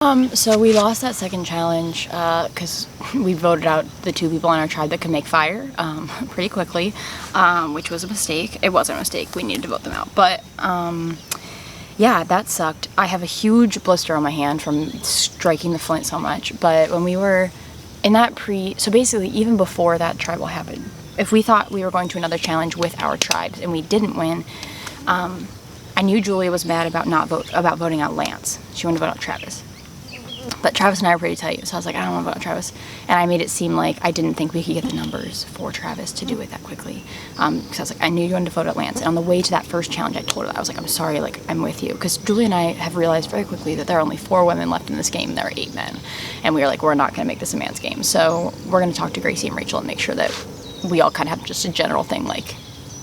So we lost that second challenge because we voted out the 2 people on our tribe that could make fire pretty quickly, which was a mistake. It wasn't a mistake. We needed to vote them out. But yeah, that sucked. I have a huge blister on my hand from striking the flint so much. But when we were in that so basically even before that tribal happened, if we thought we were going to another challenge with our tribes and we didn't win, I knew Julia was mad about voting out Lance. She wanted to vote out Travis. But Travis and I are pretty tight, so I was like, I don't want to vote on Travis. And I made it seem like I didn't think we could get the numbers for Travis to do it that quickly. Because I was like, I knew you wanted to vote at Lance. And on the way to that first challenge, I told her that. I was like, I'm sorry, like, I'm with you. Because Julie and I have realized very quickly that there are only 4 women left in this game, and there are 8 men. And we were like, we're not going to make this a man's game. So we're going to talk to Gracie and Rachel and make sure that we all kind of have just a general thing, like,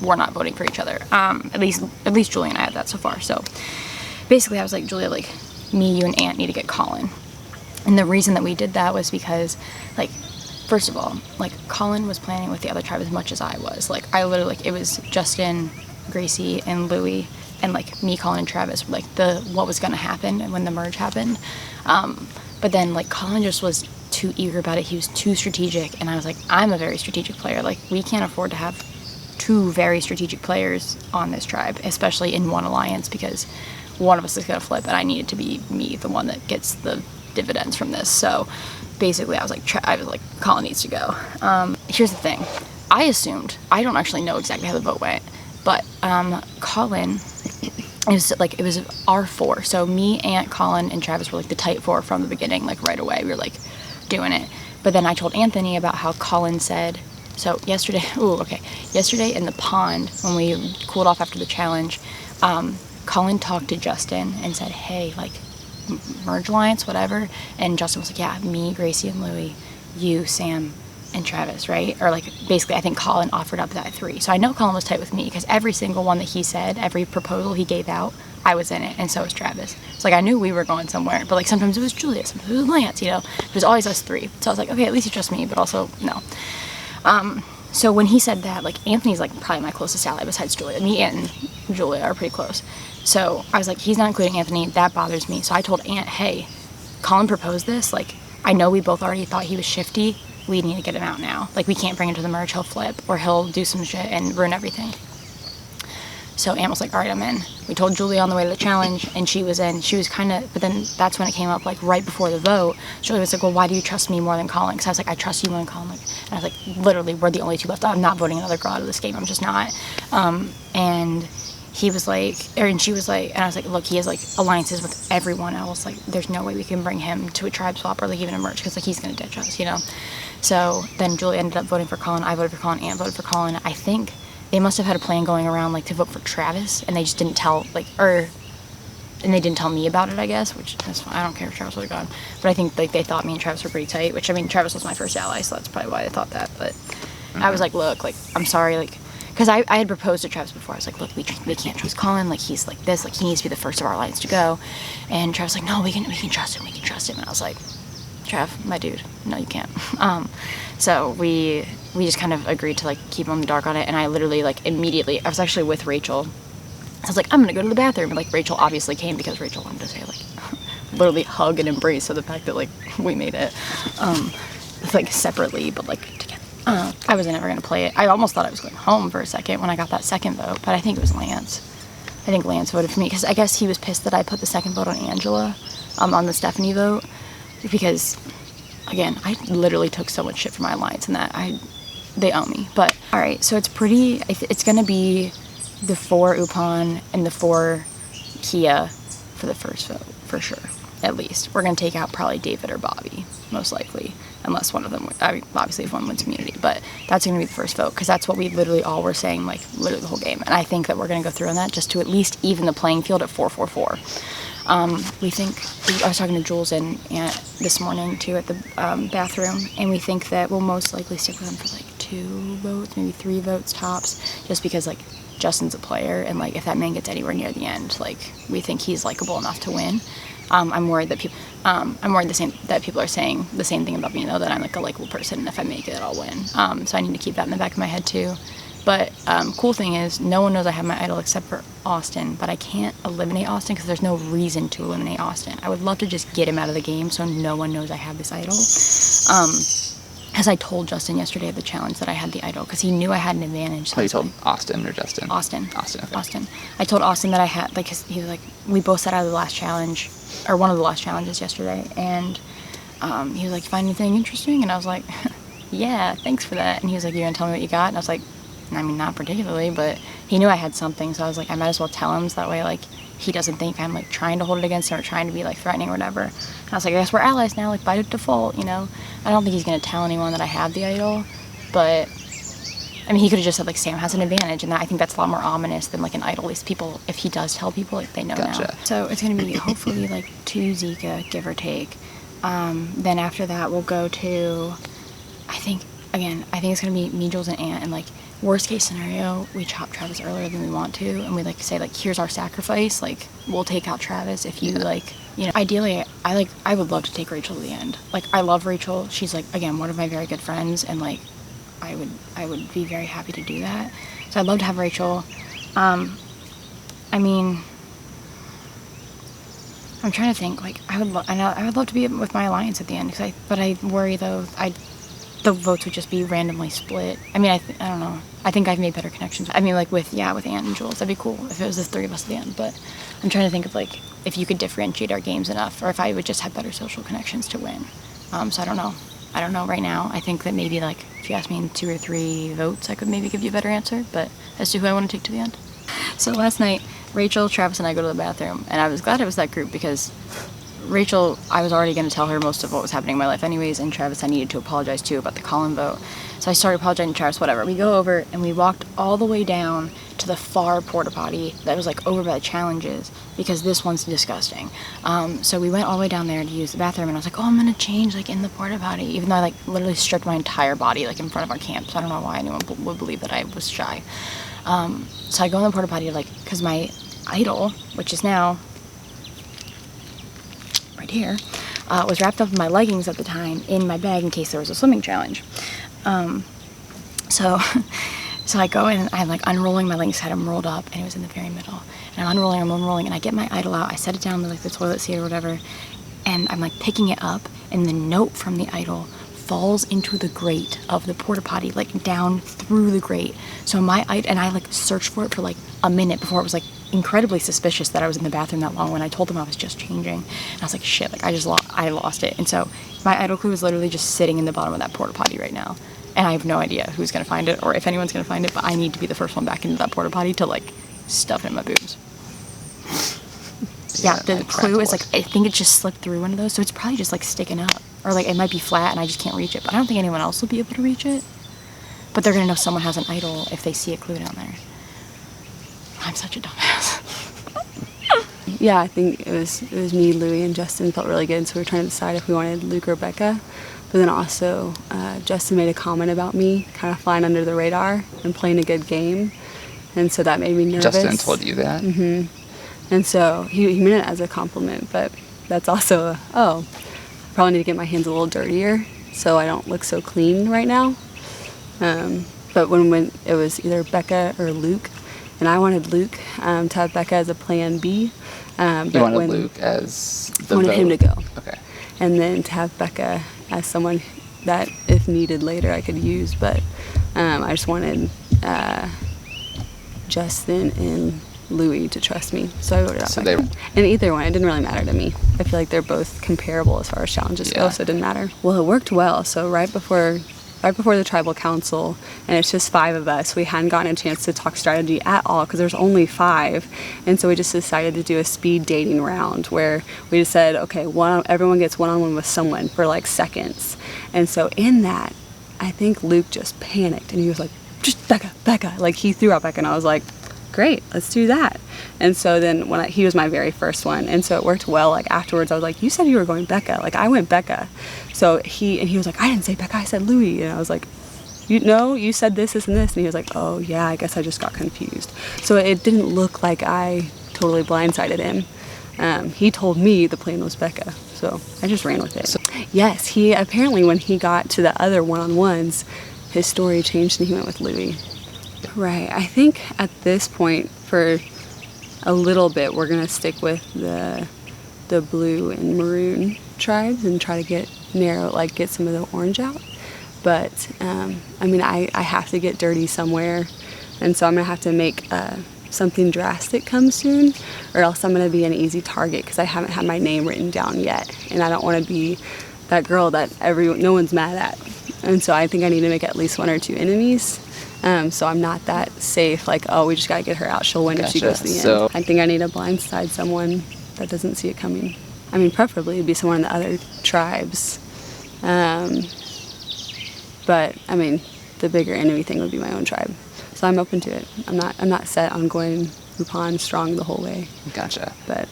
we're not voting for each other. At least Julie and I have that so far. So basically, I was like, Julia, like, me, you, and Aunt need to get Colin. And the reason that we did that was because, like, first of all, like, Colin was planning with the other tribe as much as I was. Like, I literally, like, it was Justin, Gracie, and Louie, and, like, me, Colin, and Travis, like, what was going to happen when the merge happened. But then, like, Colin just was too eager about it. He was too strategic, and I was like, I'm a very strategic player. Like, we can't afford to have 2 very strategic players on this tribe, especially in one alliance, because one of us is going to flip, and I needed to be me, the one that gets the dividends from this. So basically I was like, Colin needs to go. Here's the thing. I assumed, I don't actually know exactly how the vote went, but Colin, it was our 4. So me, Aunt, Colin, and Travis were like the tight 4 from the beginning, like right away. We were like doing it. But then I told Anthony about how Colin said, so yesterday in the pond, when we cooled off after the challenge, Colin talked to Justin and said, hey, like, merge alliance, whatever. And Justin was like, yeah, me, Gracie, and Louie, you, Sam, and Travis, right? Or, like, basically I think Colin offered up that 3. So I know Colin was tight with me because every single one that he said, every proposal he gave out, I was in it, and so was Travis. So, like, I knew we were going somewhere, but, like, sometimes it was Julia, sometimes it was Lance, you know? It was always us 3. So I was like, okay, at least you trust me, but also, no. So when he said that, like, Anthony's, like, probably my closest ally besides Julia. Me and Julia are pretty close. So I was like, he's not including Anthony. That bothers me. So I told Aunt, hey, Colin proposed this. Like, I know we both already thought he was shifty. We need to get him out now. Like, we can't bring him to the merge. He'll flip, or he'll do some shit and ruin everything. So Aunt was like, all right, I'm in. We told Julia on the way to the challenge, and she was in. She was kind of, but then that's when it came up, like, right before the vote. Julia was like, well, why do you trust me more than Colin? Because I was like, I trust you more than Colin. Like, and I was like, literally, we're the only 2 left. I'm not voting another girl out of this game. I'm just not. And he was like, and she was like, and I was like, look, he has, like, alliances with everyone else. Like, there's no way we can bring him to a tribe swap or, like, even a merge, because, like, he's going to ditch us, you know? So then Julia ended up voting for Colin. I voted for Colin. Aunt voted for Colin. I think they must have had a plan going around, like, to vote for Travis, and they just didn't tell, like, and they didn't tell me about it, I guess, which is fine. I don't care if Travis would have gone. But I think, like, they thought me and Travis were pretty tight, which, I mean, Travis was my first ally, so that's probably why they thought that. But I was like, look, like, I'm sorry, like, because I had proposed to Travis before. I was like, look, we can't trust Colin. Like, he's like this. Like, he needs to be the first of our alliance to go. And Travis was like, no, we can trust him. We can trust him. And I was like, Trav, my dude, no, you can't. So we just kind of agreed to, like, keep him in the dark on it. And I literally, like, immediately, I was actually with Rachel. I was like, I'm going to go to the bathroom. And, like, Rachel obviously came because Rachel wanted to say, like, literally hug and embrace. So the fact that, like, we made it, like, separately, but, like, together. I was never going to play it. I almost thought I was going home for a second when I got that second vote, but I think it was Lance. I think Lance voted for me because I guess he was pissed that I put the second vote on Angela, on the Stephanie vote, because, again, I literally took so much shit from my alliance and that they owe me. But, alright, so it's going to be the 4 Upon and the 4 Kia for the first vote, for sure. At least. We're going to take out probably David or Bobby, most likely. Unless one of them, I mean, obviously if one wins immunity. But that's going to be the first vote, because that's what we literally all were saying, like, literally the whole game. And I think that we're going to go through on that just to at least even the playing field at 4-4-4. We think, I was talking to Jules and Aunt this morning, too, at the bathroom. And we think that we'll most likely stick with them for, like, 2 votes, maybe 3 votes tops. Just because, like, Justin's a player. And, like, if that man gets anywhere near the end, like, we think he's likable enough to win. I'm worried that people are saying the same thing about me, though, that I'm, like, a likable person, and if I make it, I'll win. So I need to keep that in the back of my head, too. But cool thing is, no one knows I have my idol except for Austin, but I can't eliminate Austin because there's no reason to eliminate Austin. I would love to just get him out of the game so no one knows I have this idol. As I told Justin yesterday at the challenge that I had the idol, because he knew I had an advantage. So you told Austin or Justin? Austin. Okay. Austin. I told Austin that I had, like, he was like, we both sat out of the last challenge, or one of the last challenges yesterday, and he was like, you find anything interesting? And I was like, yeah, thanks for that. And he was like, you gonna tell me what you got? And I was like, I mean, not particularly, but he knew I had something, so I was like, I might as well tell him, so that way, like, he doesn't think I'm, like, trying to hold it against him or trying to be, like, threatening or whatever. And I was like, I guess we're allies now, like, by default, you know? I don't think he's gonna tell anyone that I have the idol, but, I mean, he could have just said, like, Sam has an advantage, and I think that's a lot more ominous than, like, an idol. At least people, if he does tell people, like, they know now. So it's gonna be, hopefully, like, 2 Zika, give or take. Then after that, we'll go to, I think it's gonna be me, Jules, and Ant, and, like, worst case scenario, we chop Travis earlier than we want to, and we, like, say, like, here's our sacrifice, like, we'll take out Travis if you, like, you know. Ideally, I would love to take Rachel to the end. Like, I love Rachel. She's, like, again, one of my very good friends, and, like, I would be very happy to do that. So I'd love to have Rachel. I mean, I'm trying to think, like, I would love to be with my alliance at the end, but I worry, though, the votes would just be randomly split. I mean, I don't know. I think I've made better connections. I mean, like, with Ant and Jules. That'd be cool if it was the 3 of us at the end. But I'm trying to think of, like, if you could differentiate our games enough, or if I would just have better social connections to win. So I don't know. I don't know right now. I think that maybe, like, if you asked me in 2 or 3 votes, I could maybe give you a better answer. But as to who I want to take to the end. So last night, Rachel, Travis, and I go to the bathroom. And I was glad it was that group because Rachel, I was already going to tell her most of what was happening in my life anyways, and Travis I needed to apologize to about the Colin vote. So I started apologizing to Travis, whatever. We go over, and we walked all the way down to the far porta potty that was, like, over by the challenges, because this one's disgusting. So we went all the way down there to use the bathroom, and I was like, oh, I'm going to change, like, in the porta potty, even though I, like, literally stripped my entire body, like, in front of our camp. So I don't know why anyone would believe that I was shy. So I go in the porta potty, like, because my idol, which is now right here, was wrapped up in my leggings at the time in my bag in case there was a swimming challenge. So I go in and I'm, like, unrolling my leggings, had them rolled up, and it was in the very middle. And I'm unrolling, and I get my idol out, I set it down to, like, the toilet seat or whatever, and I'm, like, picking it up, and the note from the idol falls into the grate of the porta potty, like, down through the grate. So I, like, searched for it for, like, a minute before it was, like, incredibly suspicious that I was in the bathroom that long when I told them I was just changing. And I was like, shit, like, I lost it. And so my idol clue is literally just sitting in the bottom of that porta potty right now. And I have no idea who's gonna find it or if anyone's gonna find it, but I need to be the first one back into that porta potty to, like, stuff it in my boobs. Yeah, the clue is, like, I think it just slipped through one of those, so it's probably just, like, sticking up. Or, like, it might be flat and I just can't reach it, but I don't think anyone else will be able to reach it. But they're gonna know someone has an idol if they see a clue down there. I'm such a dumbass. Yeah, I think it was me, Louie, and Justin felt really good, so we were trying to decide if we wanted Luke or Becca. But then also, Justin made a comment about me kind of flying under the radar and playing a good game, and so that made me nervous. Justin told you that? Mm-hmm. And so he meant it as a compliment, but that's also I probably need to get my hands a little dirtier so I don't look so clean right now. But when it was either Becca or Luke, and I wanted Luke to have Becca as a plan B. But you wanted Luke as the I wanted him to go. Okay. And then to have Becca as someone that, if needed later, I could use. But I just wanted Justin and Louie to trust me, so I voted out Becca. And either one, it didn't really matter to me. I feel like they're both comparable as far as challenges go, so it didn't matter. Well, it worked well. So right before the tribal council, and it's just 5 of us, we hadn't gotten a chance to talk strategy at all because there's only 5, and so we just decided to do a speed dating round where we just said, okay, everyone gets one-on-one with someone for, like, seconds. And so in that, I think Luke just panicked and he was like, just Becca, like, he threw out Becca, and I was like, great, let's do that. And so then he was my very first one, and so it worked well. Like, afterwards I was like, you said you were going Becca, like, I went Becca. So he was like, I didn't say Becca, I said Louie. And I was like, you said this and this. And he was like, oh yeah, I guess I just got confused. So it didn't look like I totally blindsided him. He told me the plan was Becca, so I just ran with it. Yes, he apparently, when he got to the other one-on-ones, his story changed and he went with Louie. Right, I think at this point, for a little bit we're gonna stick with the blue and maroon tribes and try to get some of the orange out. But I mean, I have to get dirty somewhere, and so I'm gonna have to make something drastic come soon, or else I'm gonna be an easy target because I haven't had my name written down yet, and I don't want to be that girl that no one's mad at. And so I think I need to make at least 1 or 2 enemies. So I'm not that safe, like, oh, we just gotta get her out, she'll win if she goes to the end. I think I need to blindside someone that doesn't see it coming. I mean, preferably it'd be someone in the other tribes. But I mean, the bigger enemy thing would be my own tribe. So I'm open to it. I'm not set on going Rupon strong the whole way. Gotcha. But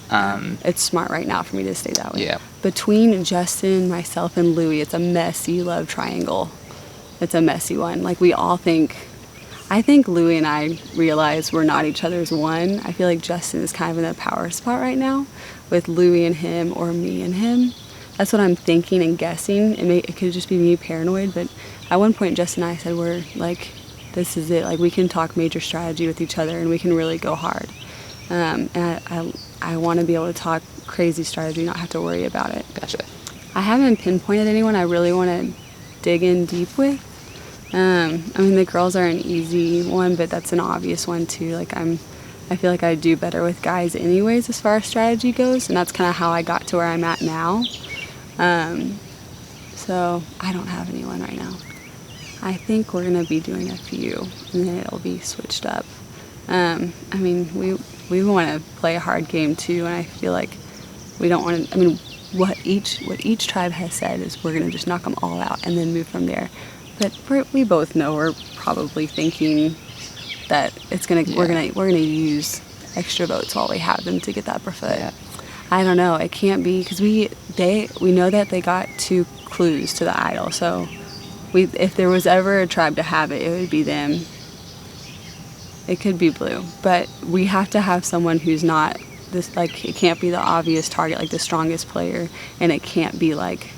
it's smart right now for me to stay that way. Yeah. Between Justin, myself, and Louie, it's a messy love triangle. It's a messy one. Like, we all think, I think Louie and I realize we're not each other's one. I feel like Justin is kind of in a power spot right now with Louie and him, or me and him. That's what I'm thinking and guessing. It could just be me paranoid, but at one point Justin and I said, we're like, this is it. Like, we can talk major strategy with each other and we can really go hard. And I want to be able to talk crazy strategy, not have to worry about it. Gotcha. I haven't pinpointed anyone I really want to dig in deep with. I mean, the girls are an easy one, but that's an obvious one too. Like, I feel like I do better with guys anyways as far as strategy goes, and that's kind of how I got to where I'm at now. So I don't have anyone right now. I think we're gonna be doing a few, and then it'll be switched up. I mean, we want to play a hard game too, and I feel like we don't want to. I mean, what each tribe has said is we're gonna just knock them all out and then move from there. But we both know we're probably thinking that we're gonna use extra votes while we have them to get that preferred. Yeah. I don't know. It can't be, because we know that they got 2 clues to the idol. So if there was ever a tribe to have it, it would be them. It could be blue, but we have to have someone who's not this, like, it can't be the obvious target, like the strongest player, and it can't be like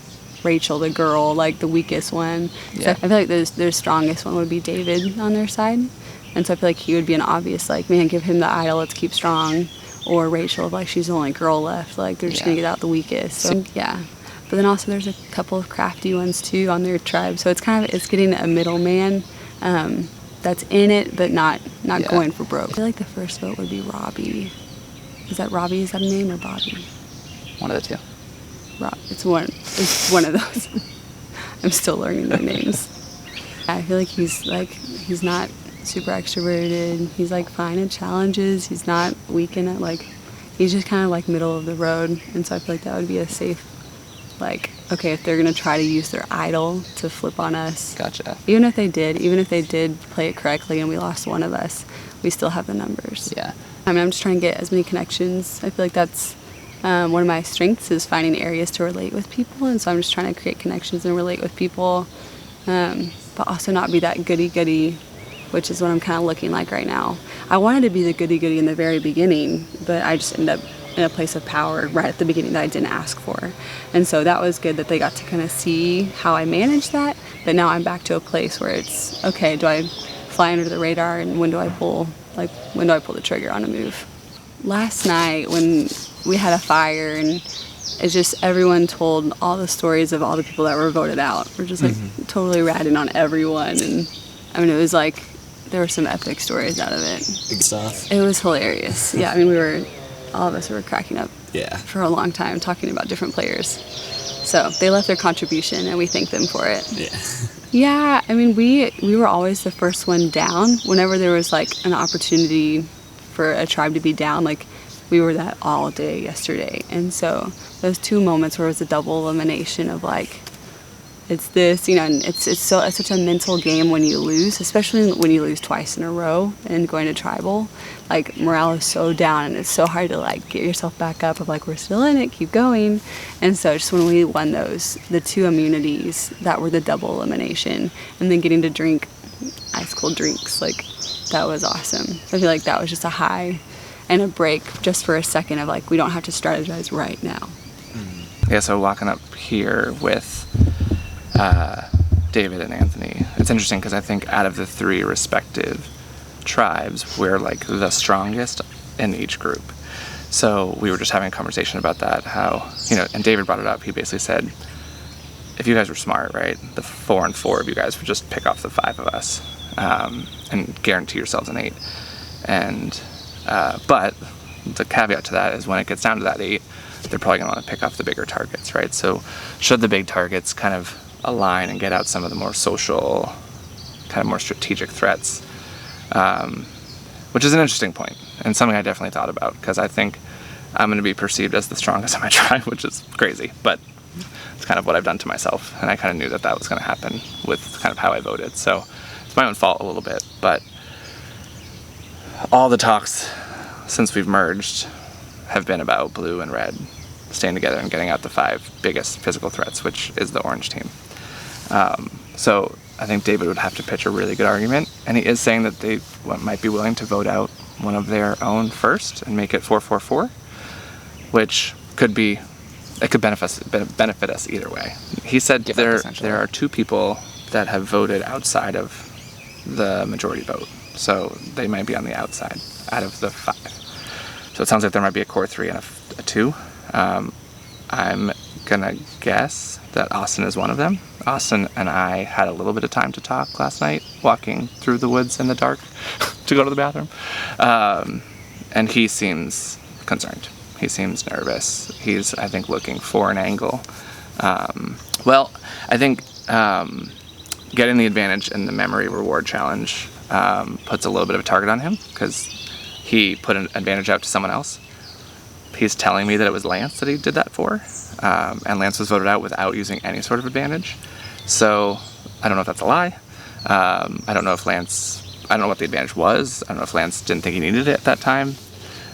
Rachel, the girl, like the weakest one. Yeah. So I feel like their strongest one would be David on their side, and so I feel like he would be an obvious, like, man, give him the idol, let's keep strong. Or Rachel, like, she's the only girl left, like, they're just gonna get out the weakest. So yeah. But then also there's a couple of crafty ones too on their tribe, so it's getting a middleman that's in it but not going for broke. I feel like the first vote would be Robbie. Is that Robbie? Is that a name, or Bobby? One of the 2. It's one of those. I'm still learning their names. I feel like he's not super extroverted. He's like fine in challenges. He's not weak in it. Like, he's just kind of like middle of the road. And so I feel like that would be a safe, like, okay, if they're gonna try to use their idol to flip on us. Gotcha. Even if they did play it correctly and we lost one of us, we still have the numbers. Yeah. I mean, I'm just trying to get as many connections. I feel like that's one of my strengths, is finding areas to relate with people, and so I'm just trying to create connections and relate with people, but also not be that goody-goody, which is what I'm kind of looking like right now. I wanted to be the goody-goody in the very beginning, but I just ended up in a place of power right at the beginning that I didn't ask for. And so that was good that they got to kind of see how I managed that, but now I'm back to a place where it's, okay, do I fly under the radar, and when do I pull the trigger on a move? Last night when we had a fire, and it's just everyone told all the stories of all the people that were voted out. We're just like totally ratting on everyone, and I mean, it was like there were some epic stories out of it. Big stuff. It was hilarious. Yeah, I mean, all of us were cracking up for a long time talking about different players. So they left their contribution, and we thank them for it. Yeah, I mean, we were always the first one down. Whenever there was like an opportunity for a tribe to be down, like, we were that all day yesterday. And so those 2 moments where it was a double elimination of like, it's this, and it's such a mental game when you lose, especially when you lose twice in a row and going to tribal. Like, morale is so down, and it's so hard to like get yourself back up of like, we're still in it, keep going. And so just when we won the 2 immunities that were the double elimination, and then getting to drink ice cold drinks, like, that was awesome. I feel like that was just a high and a break just for a second of like, we don't have to strategize right now. Yeah, so walking up here with David and Anthony, it's interesting because I think out of the 3 respective tribes, we're like the strongest in each group. So we were just having a conversation about that, how, and David brought it up. He basically said, if you guys were smart, right, the 4 and 4 of you guys would just pick off the 5 of us and guarantee yourselves an 8. And but the caveat to that is when it gets down to that 8, they're probably going to want to pick off the bigger targets, right? So should the big targets kind of align and get out some of the more social, kind of more strategic threats, which is an interesting point and something I definitely thought about, because I think I'm going to be perceived as the strongest in my tribe, which is crazy, but it's kind of what I've done to myself, and I kind of knew that that was going to happen with kind of how I voted. So it's my own fault a little bit, but all the talks since we've merged have been about blue and red staying together and getting out the 5 biggest physical threats, which is the orange team. So I think David would have to pitch a really good argument, and he is saying that they might be willing to vote out one of their own first and make it 4-4-4, which could be, it could benefit us either way. He said there are 2 people that have voted outside of the majority vote, so they might be on the outside out of the 5. So it sounds like there might be a core 3 and a 2. I'm gonna guess that Austin is one of them. Austin and I had a little bit of time to talk last night, walking through the woods in the dark to go to the bathroom. And he seems concerned. He seems nervous. He's, I think, looking for an angle. Well, I think getting the advantage in the memory reward challenge puts a little bit of a target on him, because he put an advantage out to someone else. He's telling me that it was Lance that he did that for, and Lance was voted out without using any sort of advantage. So I don't know if that's a lie. I don't know what the advantage was. I don't know if Lance didn't think he needed it at that time.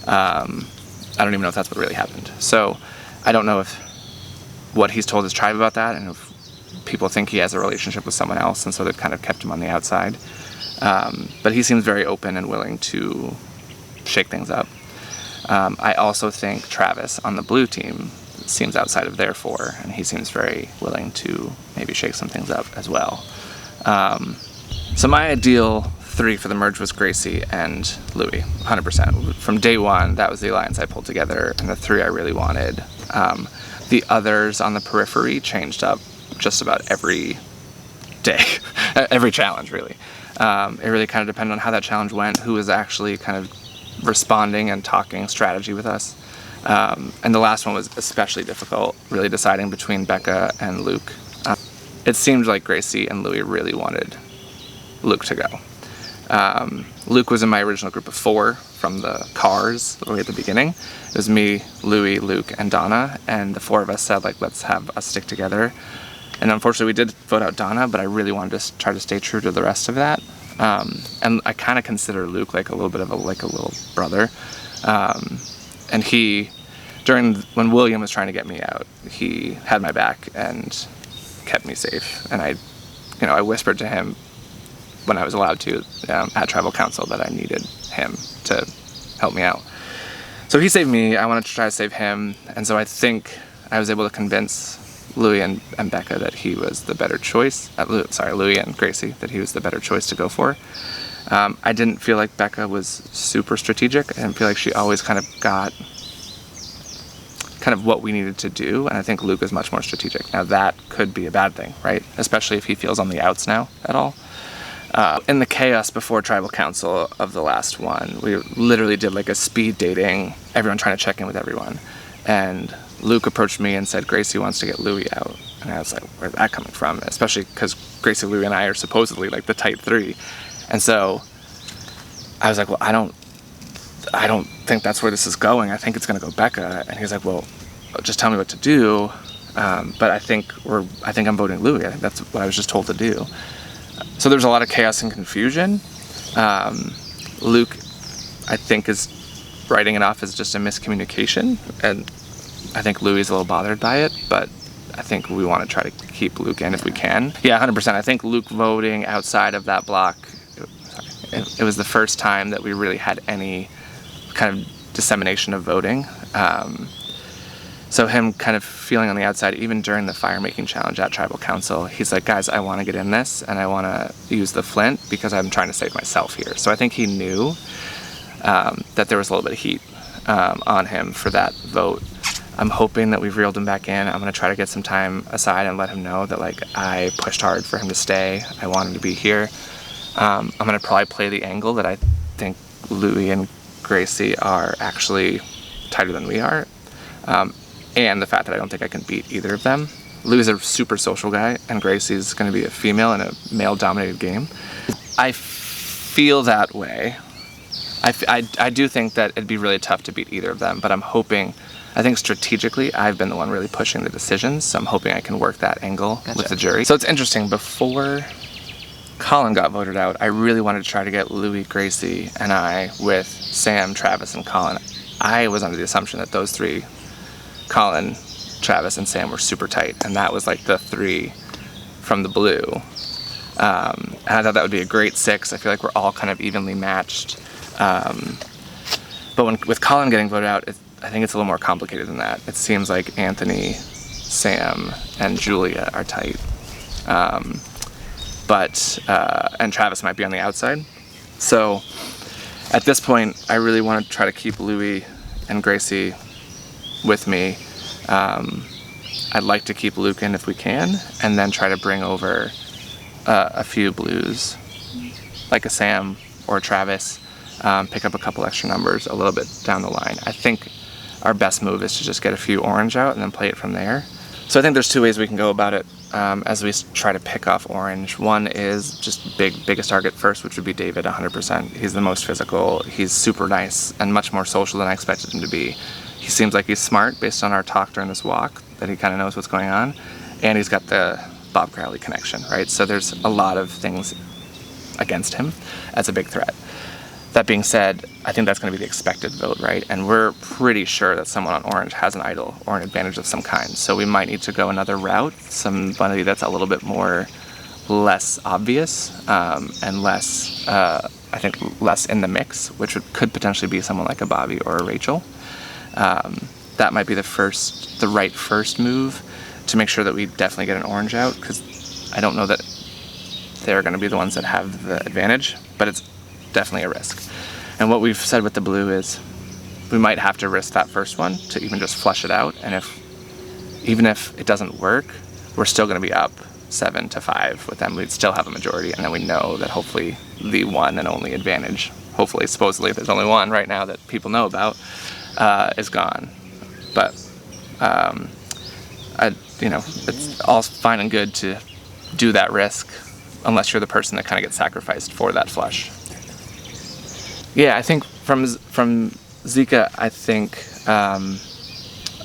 I don't even know if that's what really happened. So I don't know if what he's told his tribe about that, and if people think he has a relationship with someone else, and so they've kind of kept him on the outside. But he seems very open and willing to shake things up. I also think Travis on the blue team seems outside of their 4, and he seems very willing to maybe shake some things up as well. So my ideal 3 for the merge was Gracie and Louie, 100%. From day 1, that was the alliance I pulled together, and the 3 I really wanted. The others on the periphery changed up just about every day, every challenge really. It really kind of depended on how that challenge went, who was actually kind of responding and talking strategy with us. And the last one was especially difficult, really deciding between Becca and Luke. It seemed like Gracie and Louie really wanted Luke to go. Luke was in my original group of 4 from the cars way at the beginning. It was me, Louie, Luke, and Donna, and the 4 of us said, like, let's have us stick together. And unfortunately we did vote out Donna, but I really wanted to try to stay true to the rest of that. And I kind of consider Luke like a little bit of a little brother. And he, when William was trying to get me out, he had my back and kept me safe. And I whispered to him when I was allowed to at tribal council that I needed him to help me out. So he saved me. I wanted to try to save him. And so I think I was able to convince Louie and Becca that he was the better choice. Louie and Gracie, that he was the better choice to go for. I didn't feel like Becca was super strategic. I didn't feel like she always kind of got what we needed to do, and I think Luke is much more strategic. Now that could be a bad thing, right? Especially if he feels on the outs now at all. In the chaos before tribal council of the last one, we literally did like a speed dating, everyone trying to check in with everyone. And Luke approached me and said, Gracie wants to get Louie out. And I was like, where's that coming from? Especially because Gracie, Louie, and I are supposedly like the tight 3. And so I was like, well, I don't think that's where this is going. I think it's going to go Becca. And he was like, well, just tell me what to do. But I think I'm voting Louie. I think that's what I was just told to do. So there's a lot of chaos and confusion. Luke, I think, is writing it off as just a miscommunication, and I think Louie's a little bothered by it, but I think we want to try to keep Luke in if we can. Yeah, 100%. I think Luke voting outside of that block, it was the first time that we really had any kind of dissemination of voting. So him kind of feeling on the outside, even during the fire making challenge at tribal council, he's like, guys, I want to get in this and I want to use the flint because I'm trying to save myself here. So I think he knew. that there was a little bit of heat on him for that vote. I'm hoping that we've reeled him back in. I'm gonna try to get some time aside and let him know that like I pushed hard for him to stay. I want him to be here. I'm gonna probably play the angle that I think Louis and Gracie are actually tighter than we are, and the fact that I don't think I can beat either of them. Louis is a super social guy, and Gracie's gonna be a female in a male-dominated game. I feel that way. I do think that it'd be really tough to beat either of them, but I'm hoping, I think strategically, I've been the one really pushing the decisions, so I'm hoping I can work that angle with the jury. So it's interesting, before Colin got voted out, I really wanted to try to get Louis, Gracie, and I with Sam, Travis, and Colin. I was under the assumption that those three, Colin, Travis, and Sam, were super tight, and that was like the three from the blue. And I thought that would be a great 6. I feel like we're all kind of evenly matched. But with Colin getting voted out, I think it's a little more complicated than that. It seems like Anthony, Sam, and Julia are tight. And Travis might be on the outside. So at this point, I really want to try to keep Louis and Gracie with me. I'd like to keep Luke in if we can, and then try to bring over a few blues, like a Sam or a Travis, pick up a couple extra numbers a little bit down the line. I think our best move is to just get a few orange out and then play it from there. So I think there's 2 ways we can go about it as we try to pick off orange. One is just biggest target first, which would be David, 100%. He's the most physical, he's super nice, and much more social than I expected him to be. He seems like he's smart based on our talk during this walk, that he kind of knows what's going on, and he's got the Bob Crowley connection, right? So there's a lot of things against him as a big threat. That being said, I think that's going to be the expected vote, right? And we're pretty sure that someone on orange has an idol or an advantage of some kind. So we might need to go another route, somebody that's a little bit more less obvious and less, I think, less in the mix, which could potentially be someone like a Bobby or a Rachel. That might be the right first move to make sure that we definitely get an orange out, because I don't know that they're going to be the ones that have the advantage, but it's definitely a risk. And what we've said with the blue is we might have to risk that first one to even just flush it out, and even if it doesn't work, we're still going to be up 7-5 with them. We'd still have a majority, and then we know that hopefully the one and only advantage, hopefully, supposedly there's only one right now that people know about, is gone. But it's all fine and good to do that risk unless you're the person that kind of gets sacrificed for that flush. Yeah, I think from Zika, I think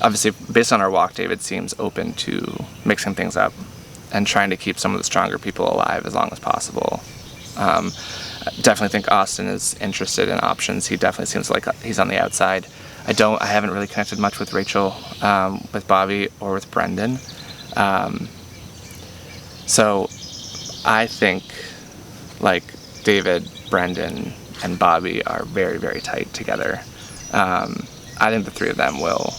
obviously based on our walk, David seems open to mixing things up and trying to keep some of the stronger people alive as long as possible. I definitely think Austin is interested in options. He definitely seems like he's on the outside. I haven't really connected much with Rachel, with Bobby, or with Brendan. So I think like David, Brendan, and Bobby are very, very tight together. I think the 3 of them will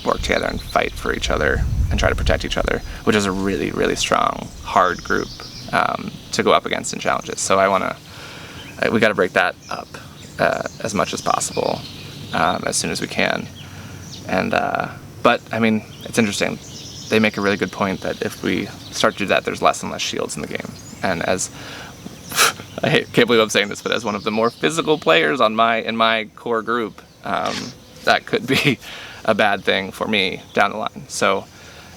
work together and fight for each other and try to protect each other, which is a really, really strong, hard group to go up against in challenges. So we got to break that up as much as possible as soon as we can. And but I mean, it's interesting. They make a really good point that if we start to do that, there's less and less shields in the game. And as can't believe I'm saying this, but as one of the more physical players in my core group, that could be a bad thing for me down the line. So,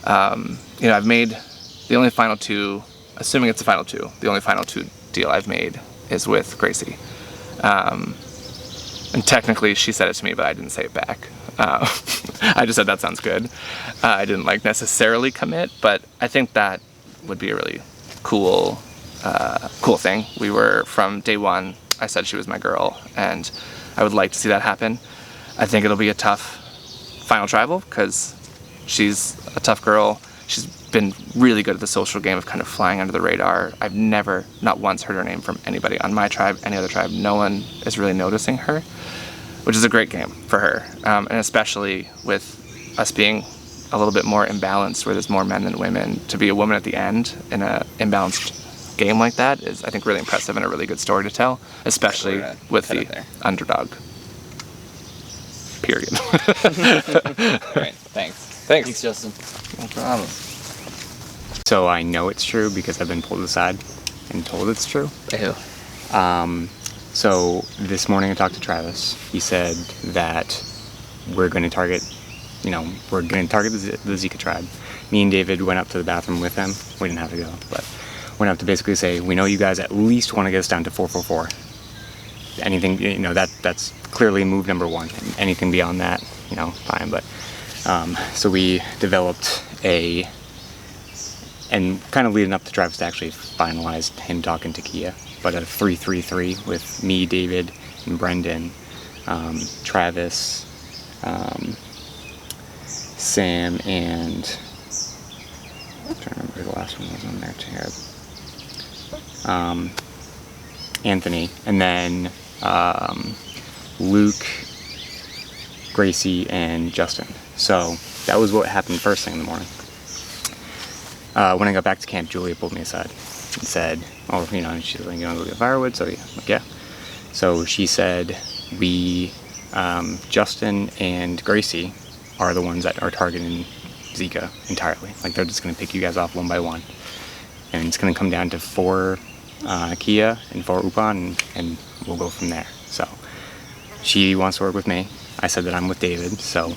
I've made the only final 2, assuming it's the final 2, the only final 2 deal I've made is with Gracie. And technically she said it to me, but I didn't say it back. I just said that sounds good. I didn't necessarily commit, but I think that would be a really cool thing. We were, from day one, I said she was my girl, and I would like to see that happen. I think it'll be a tough final tribal because she's a tough girl. She's been really good at the social game of kind of flying under the radar. I've never, not once, heard her name from anybody on my tribe, any other tribe. No one is really noticing her, which is a great game for her. And especially with us being a little bit more imbalanced, where there's more men than women, to be a woman at the end in an imbalanced game like that is, I think, really impressive and a really good story to tell, especially with the underdog. Period. Great, thanks. Thanks, Justin. No problem. So I know it's true because I've been pulled aside and told it's true. Ew. So this morning I talked to Travis. He said that we're going to target the Zika tribe. Me and David went up to the bathroom with him. We didn't have to go, but went up to basically say, we know you guys at least want to get us down to 444. Anything, that's clearly move number one. Anything beyond that, fine. But so we developed and kind of leading up to Travis to actually finalize him talking to Kia, but a 3-3-3 with me, David, and Brendan, Travis, Sam, and I'm trying to remember who the last one was on there too. Anthony, and then Luke, Gracie, and Justin. So that was what happened first thing in the morning. When I got back to camp, Julia pulled me aside and said, she's like, you want to go get firewood? So yeah. So she said, Justin and Gracie are the ones that are targeting Zika entirely. Like, they're just going to pick you guys off one by one. And it's going to come down to 4 Kia and 4 Upan, and we'll go from there. So she wants to work with me. I said that I'm with David, so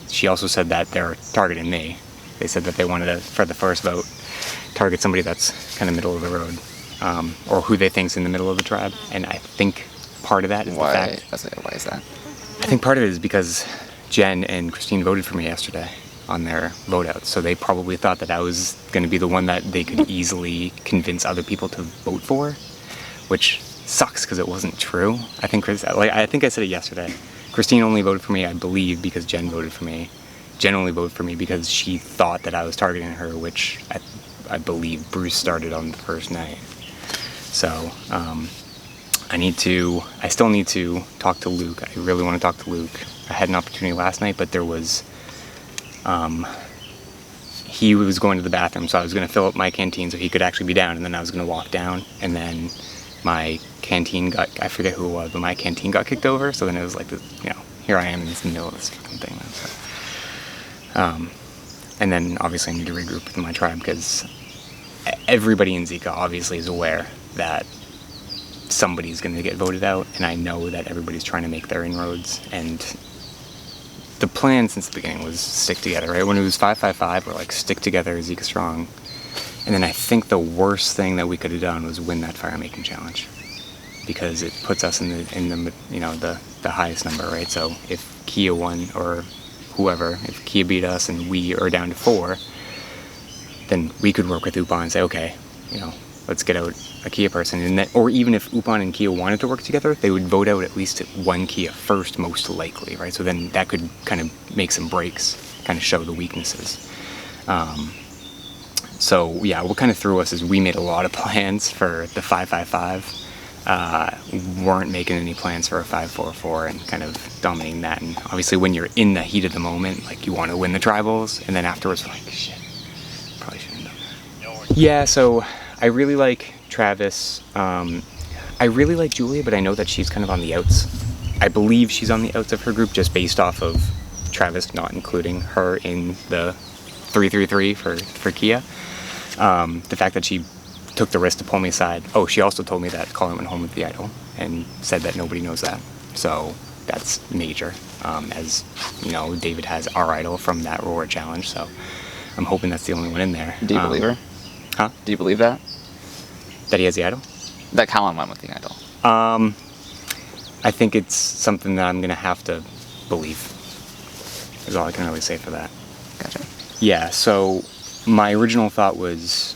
she also said that they're targeting me. They said that they wanted to, for the first vote, target somebody that's kind of middle of the road, or who they think's in the middle of the tribe. And I think part of that is the fact. Why is that? I think part of it is because Jen and Christine voted for me yesterday on their vote out, so they probably thought that I was going to be the one that they could easily convince other people to vote for, which sucks because it wasn't true. I think I said it yesterday. Christine only voted for me, I believe, because Jen voted for me. Jen only voted for me because she thought that I was targeting her, which I believe Bruce started on the first night. So I still need to talk to Luke. I really want to talk to Luke. I had an opportunity last night, but there was, he was going to the bathroom, so I was going to fill up my canteen so he could actually be down, and then I was going to walk down, and then my canteen I forget who it was, but my canteen got kicked over, so then it was like this, here I am in the middle of this fucking thing. So, and then obviously I need to regroup with my tribe, because everybody in Zika obviously is aware that somebody's going to get voted out, and I know that everybody's trying to make their inroads, and the plan since the beginning was stick together, right? When it was 5-5-5, we're like, stick together, Zika strong. And then I think the worst thing that we could have done was win that fire making challenge, because it puts us in the highest number, right? So if Kia won, or whoever, if Kia beat us and we are down to 4, then we could work with Upan and say, okay, let's get out a Kia person. And that, or even if Upan and Kia wanted to work together, they would vote out at least one Kia first, most likely, right? So then that could kind of make some breaks, kind of show the weaknesses. So yeah, what kind of threw us is we made a lot of plans for the 5-5-5, weren't making any plans for a 5-4-4 and kind of dominating that. And obviously when you're in the heat of the moment, like, you want to win the tribals, and then afterwards we're like, shit, probably shouldn't have done that. Yeah, so I really like Travis. I really like Julia, but I know that she's kind of on the outs. I believe she's on the outs of her group just based off of Travis not including her in the 3-3-3 for Kia. The fact that she took the risk to pull me aside. Oh, she also told me that Colin went home with the idol and said that nobody knows that. So that's major. As David has our idol from that reward challenge, so I'm hoping that's the only one in there. Do you believe her? Huh? Do you believe that? That he has the idol? That Colin went with the idol. I think it's something that I'm going to have to believe, is all I can really say for that. Gotcha. Yeah, so my original thought was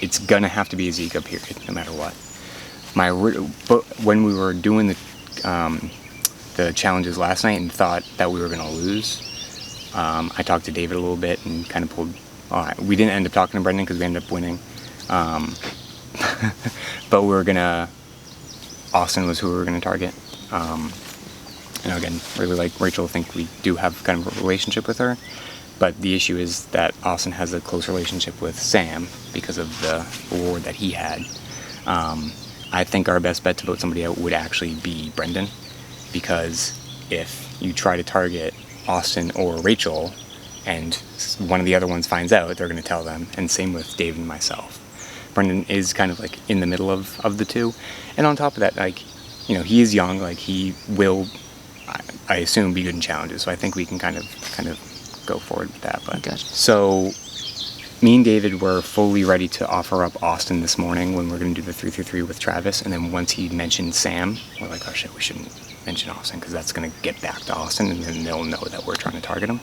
it's going to have to be a Zika period, no matter what. But when we were doing the challenges last night and thought that we were going to lose, I talked to David a little bit and kind of pulled... we didn't end up talking to Brendan because we ended up winning. But we were going to... Austin was who we were going to target. Again, really like Rachel, think we do have kind of a relationship with her. But the issue is that Austin has a close relationship with Sam because of the award that he had. I think our best bet to vote somebody out would actually be Brendan, because if you try to target Austin or Rachel and one of the other ones finds out, they're going to tell them, and same with Dave and myself. Brendan is kind of like in the middle of the two, and on top of that, like, you know, he is young, like he will, I assume, be good in challenges, so I think we can kind of go forward with that. But Gotcha. So me and David were fully ready to offer up Austin this morning when we're going to do the 3-3-3 with Travis, and then once he mentioned Sam, we're like, oh shit, we shouldn't mention Austin because that's going to get back to Austin, and then they'll know that we're trying to target him.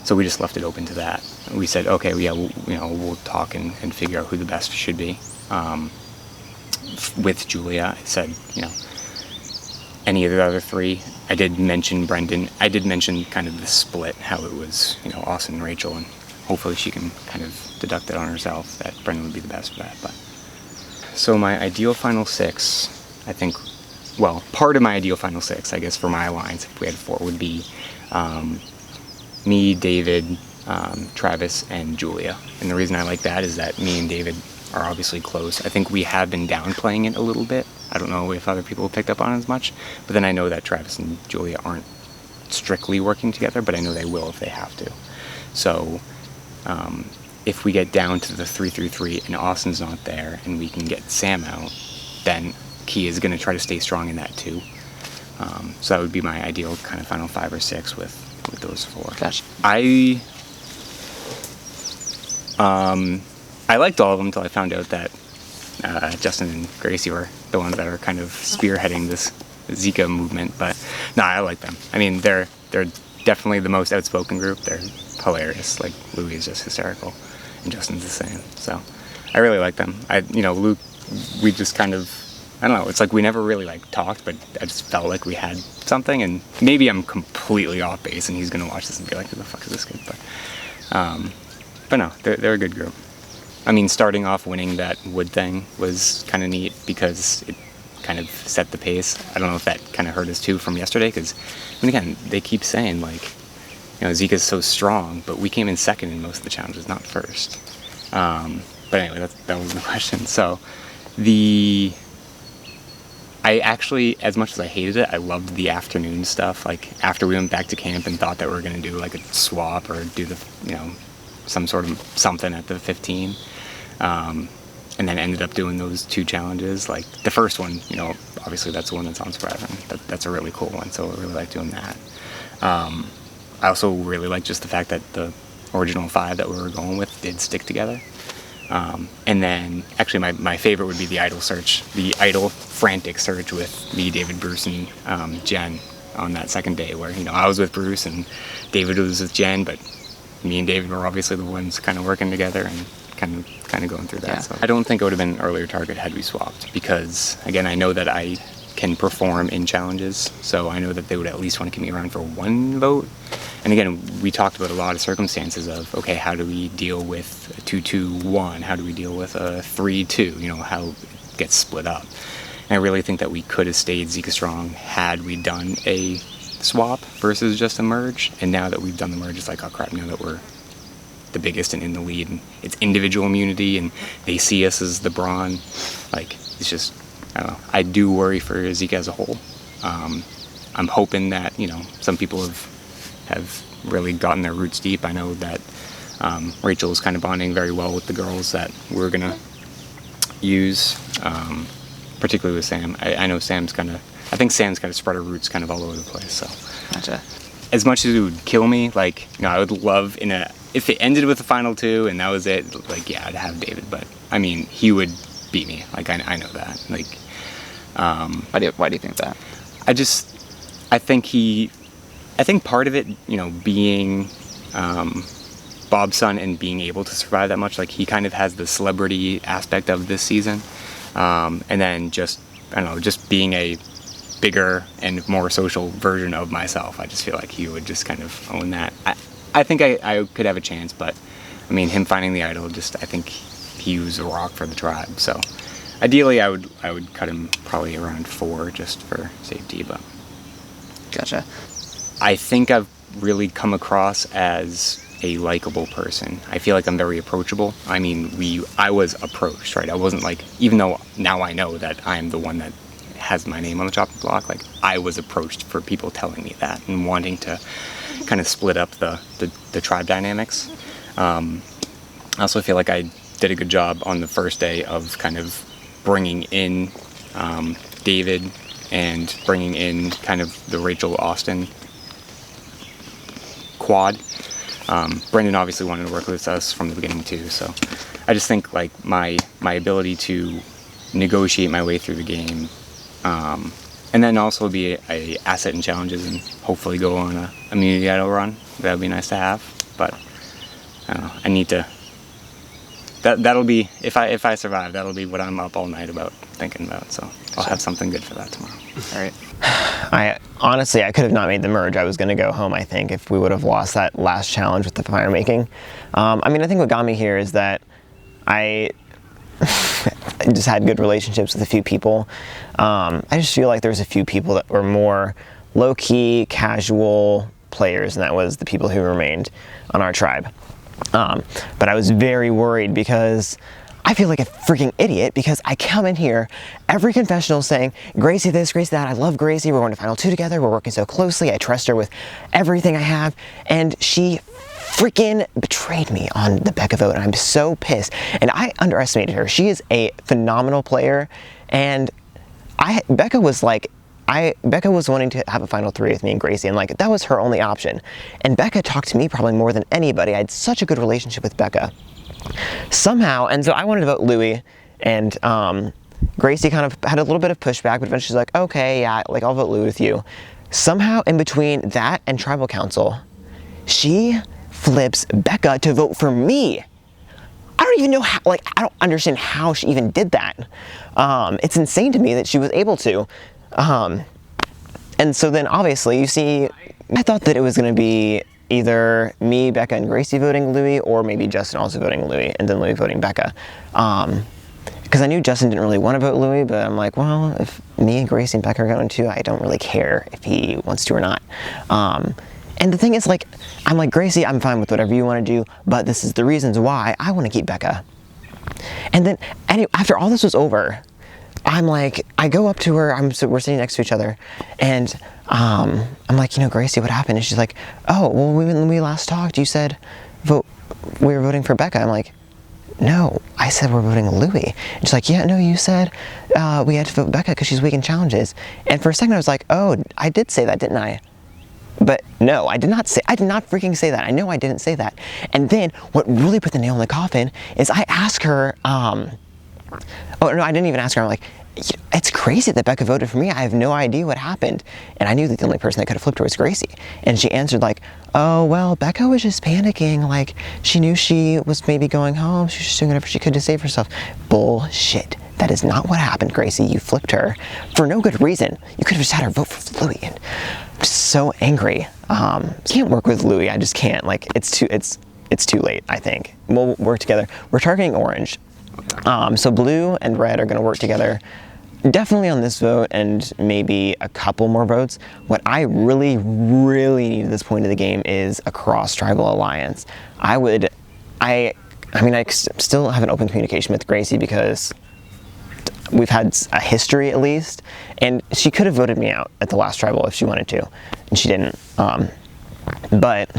So we just left it open to that. We said, okay, yeah, we'll talk and figure out who the best should be. With Julia, I said, any of the other three. I did mention Brendan. I did mention kind of the split, how it was, Austin and Rachel, and hopefully she can kind of deduct it on herself that Brendan would be the best for that. But so my ideal final six, I think, well, part of my ideal final six, I guess, for my alliance, if we had four, would be me, David, Travis, and Julia. And the reason I like that is that me and David are obviously close. I think we have been downplaying it a little bit. I don't know if other people picked up on it as much, but then I know that Travis and Julia aren't strictly working together, but I know they will if they have to. So if we get down to the 3-3-3 and Austin's not there and we can get Sam out, then Key is going to try to stay strong in that too. So that would be my ideal kind of final 5 or 6 with those four. Gotcha. I liked all of them until I found out that Justin and Gracie were the ones that are kind of spearheading this Zika movement. But no, I like them. I mean, they're definitely the most outspoken group. They're hilarious. Like, Louis is just hysterical, and Justin's the same. So I really like them. Luke, we just kind of, I don't know, it's like we never really like talked, but I just felt like we had something, and maybe I'm completely off base and he's gonna watch this and be like, who the fuck is this kid? But no, they're a good group. I mean, starting off winning that wood thing was kind of neat because it kind of set the pace. I don't know if that kind of hurt us too from yesterday, because, again, they keep saying, like, Zika's so strong, but we came in second in most of the challenges, not first. But anyway, that was the question. So I actually, as much as I hated it, I loved the afternoon stuff. Like, after we went back to camp and thought that we were going to do like a swap or do the, some sort of something at the 15, and then ended up doing those 2 challenges. Like the first one, obviously that's the one that's on Spread, and that's a really cool one, so I really like doing that. I also really like just the fact that the original 5 that we were going with did stick together. And then actually my favorite would be the idol search, the idol frantic search with me, David, Bruce, and Jen on that second day, where I was with Bruce and David was with Jen, but me and David were obviously the ones kind of working together and kind of going through that. Yeah. So I don't think it would have been an earlier target had we swapped, because again, I know that I can perform in challenges, so I know that they would at least want to keep me around for 1 vote. And again, we talked about a lot of circumstances of, okay, how do we deal with a 2-2-1? How do we deal with a 3-2? How it gets split up. And I really think that we could have stayed Zika strong had we done a swap versus just a merge. And now that we've done the merge, it's like, oh crap, now that we're the biggest and in the lead, and it's individual immunity, and they see us as the brawn. Like, it's just, I don't know. I do worry for Zika as a whole. I'm hoping that, some people have really gotten their roots deep. I know that Rachel is kind of bonding very well with the girls that we're going to use, particularly with Sam. I know Sam's kind of, I think Sam's kind of spread her roots kind of all over the place. So, Gotcha. As much as it would kill me, like, I would love if it ended with the final 2 and that was it, like, yeah, I'd have David, but I mean, he would beat me. Like, I know that. Like, why do you think that? I think part of it, being Bob's son and being able to survive that much, like, he kind of has the celebrity aspect of this season. And then just being a bigger and more social version of myself, I just feel like he would just kind of own that. I think I could have a chance, but I mean, him finding the idol, I think he was a rock for the tribe. So ideally, I would cut him probably around 4 just for safety. But Gotcha. I think I've really come across as a likable person. I feel like I'm very approachable. I mean, I was approached, right? I wasn't like, even though now I know that I'm the one that has my name on the chopping block, like I was approached for people telling me that and wanting to kind of split up the tribe dynamics. I also feel like I did a good job on the first day of kind of bringing in David and bringing in kind of the Rachel Austin quad. Brendan obviously wanted to work with us from the beginning too, so I just think like my ability to negotiate my way through the game, and then also be a asset in challenges and hopefully go on a immunity idol run. That would be nice to have, but I don't know, I need to. That'll be, if I survive, that'll be what I'm up all night about, thinking about, so I'll have something good for that tomorrow. All right. I honestly, I could have not made the merge. I was going to go home, I think, if we would have lost that last challenge with the fire making. I mean, I think what got me here is that I just had good relationships with a few people. I just feel like there's a few people that were more low-key, casual players, and that was the people who remained on our tribe. But I was very worried because I feel like a freaking idiot because I come in here every confessional saying, Gracie this, Gracie that, I love Gracie, we're going to Final 2 together, we're working so closely, I trust her with everything I have, and she freaking betrayed me on the Becca vote, and I'm so pissed. And I underestimated her. She is a phenomenal player, and Becca was wanting to have a Final 3 with me and Gracie, and like that was her only option. And Becca talked to me probably more than anybody. I had such a good relationship with Becca. Somehow, and so I wanted to vote Louie, and Gracie kind of had a little bit of pushback, but eventually she's like, okay, yeah, like I'll vote Louie with you. Somehow in between that and Tribal Council, she flips Becca to vote for me. I don't even know how, like, I don't understand how she even did that. It's insane to me that she was able to. And so then obviously you see, I thought that it was going to be either me, Becca, and Gracie voting Louie, or maybe Justin also voting Louie, and then Louie voting Becca. Because I knew Justin didn't really want to vote Louie, but I'm like, well, if me and Gracie and Becca are going to, I don't really care if he wants to or not. And the thing is, like, I'm like, Gracie, I'm fine with whatever you want to do, but this is the reasons why I want to keep Becca. And then, anyway, after all this was over, I'm like, I go up to her, we're sitting next to each other, and I'm like, you know, Gracie, what happened? And she's like, oh, well, when we last talked, you said we were voting for Becca. I'm like, no, I said we're voting Louie. And she's like, yeah, no, you said we had to vote Becca because she's weak in challenges. And for a second I was like, oh, I did say that, didn't I? But no, I did not freaking say that. I know I didn't say that. And then what really put the nail in the coffin is I asked her, oh no, I didn't even ask her. I'm like, it's crazy that Becca voted for me. I have no idea what happened. And I knew that the only person that could have flipped her was Gracie. And she answered like, oh, well, Becca was just panicking. Like, she knew she was maybe going home. She was just doing whatever she could to save herself. Bullshit. That is not what happened, Gracie. You flipped her for no good reason. You could have just had her vote for Louie. And I'm just so angry. Can't work with Louie. I just can't. Like, it's too late, I think. We'll work together. We're targeting orange. So blue and red are going to work together definitely on this vote and maybe a couple more votes. What I really, really need at this point of the game is a cross-tribal alliance. I mean, I still have an open communication with Gracie because we've had a history at least, and she could have voted me out at the last tribal if she wanted to, and she didn't. But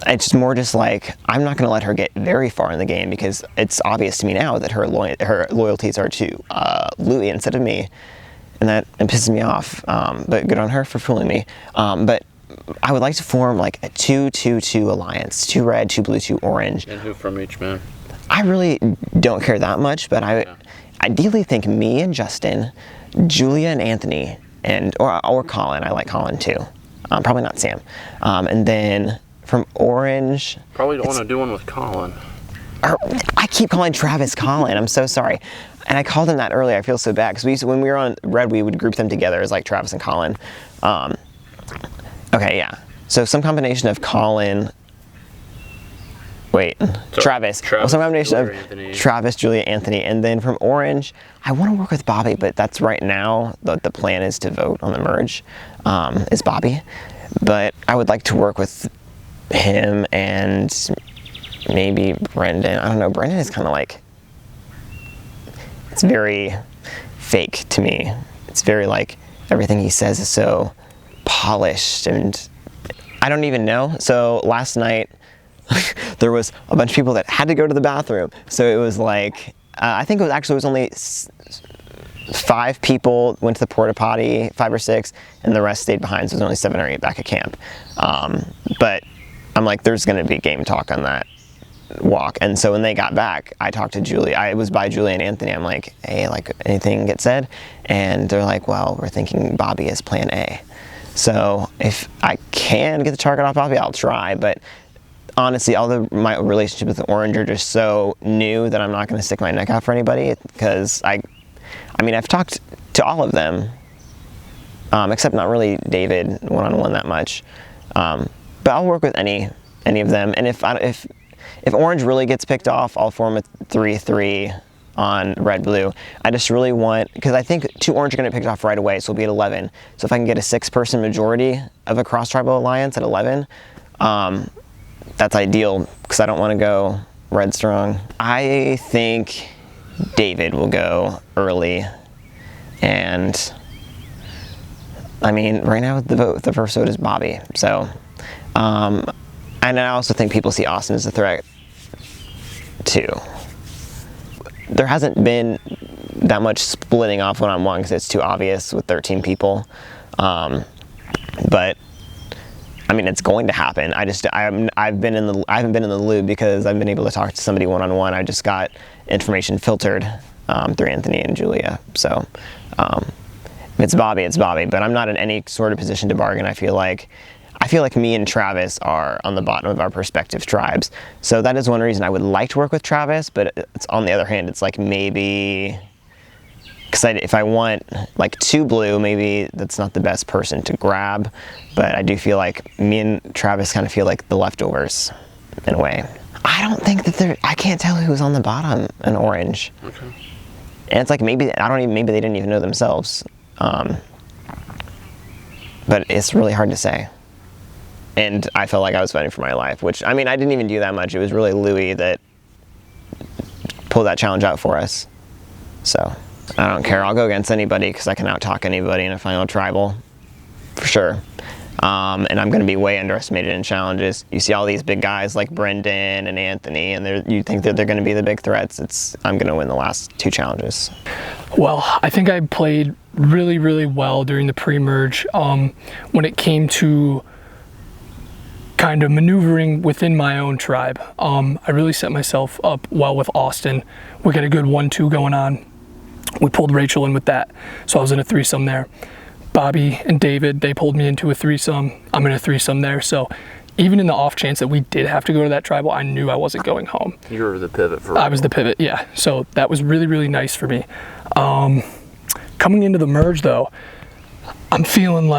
it's more just like, I'm not going to let her get very far in the game because it's obvious to me now that her loyalties are to Louie instead of me, and that pisses me off. But good on her for fooling me. But I would like to form like a 2-2-2 alliance, 2 red, 2 blue, 2 orange. And who from each man? I really don't care that much, but I ideally think me and Justin, Julia and Anthony, or Colin. I like Colin too. Probably not Sam. And then from orange, probably don't want to do one with Colin. I keep calling Travis Colin. I'm so sorry. And I called him that earlier. I feel so bad because when we were on red, we would group them together as like Travis and Colin. Okay, yeah. So some combination of Colin. Wait, Travis. Well, some combination of Anthony. Travis, Julia, Anthony, and then from orange, I want to work with Bobby, but that's right now the plan is to vote on the merge. Is Bobby, but I would like to work with him and maybe Brendan. I don't know. Brendan is kind of like, it's very fake to me. It's very like everything he says is so polished, and I don't even know. So last night there was a bunch of people that had to go to the bathroom. So it was like, I think it was only 5 people went to the porta potty, 5 or 6, and the rest stayed behind. So it was only 7 or 8 back at camp. But I'm like, there's going to be game talk on that walk. And so when they got back, I talked to Julie. I was by Julie and Anthony. I'm like, hey, like, anything get said? And they're like, well, we're thinking Bobby is plan A. So if I can get the target off Bobby, I'll try. But honestly, my relationship with the Orange are just so new that I'm not going to stick my neck out for anybody, because I mean, I've talked to all of them, except not really David one-on-one that much. But I'll work with any of them. And if Orange really gets picked off, I'll form a 3-3 on red-blue. I just really want, because I think 2 Orange are going to get picked off right away, so we'll be at 11. So if I can get a 6-person majority of a cross-tribal alliance at 11, that's ideal, because I don't want to go red strong. I think David will go early, and I mean, right now the first vote is Bobby. So, and I also think people see Austin as a threat too. There hasn't been that much splitting off one-on-one because it's too obvious with 13 people, but I mean, it's going to happen. I haven't been in the loop because I've been able to talk to somebody one-on-one. I just got information filtered through Anthony and Julia. So if it's Bobby, it's Bobby. But I'm not in any sort of position to bargain. I feel like me and Travis are on the bottom of our respective tribes. So that is one reason I would like to work with Travis. But it's, on the other hand, it's like maybe, because if I want like 2 blue, maybe that's not the best person to grab. But I do feel like me and Travis kind of feel like the leftovers in a way. I don't think that I can't tell who's on the bottom in Orange. Okay. And it's like maybe they didn't even know themselves. But it's really hard to say. And I felt like I was fighting for my life, which, I mean, I didn't even do that much. It was really Louis that pulled that challenge out for us. So I don't care. I'll go against anybody because I can out-talk anybody in a final tribal, for sure. And I'm going to be way underestimated in challenges. You see all these big guys like Brendan and Anthony, and you think that they're going to be the big threats. I'm going to win the last 2 challenges. Well, I think I played really, really well during the pre-merge when it came to kind of maneuvering within my own tribe. I really set myself up well with Austin. We got a good 1-2 going on. We pulled Rachel in with that, so I was in a threesome there. Bobby and David, they pulled me into a threesome. I'm in a threesome there, so even in the off chance that we did have to go to that tribal, I knew I wasn't going home. You were the pivot for I was the pivot, yeah. So that was really, really nice for me. Coming into the merge though, I'm feeling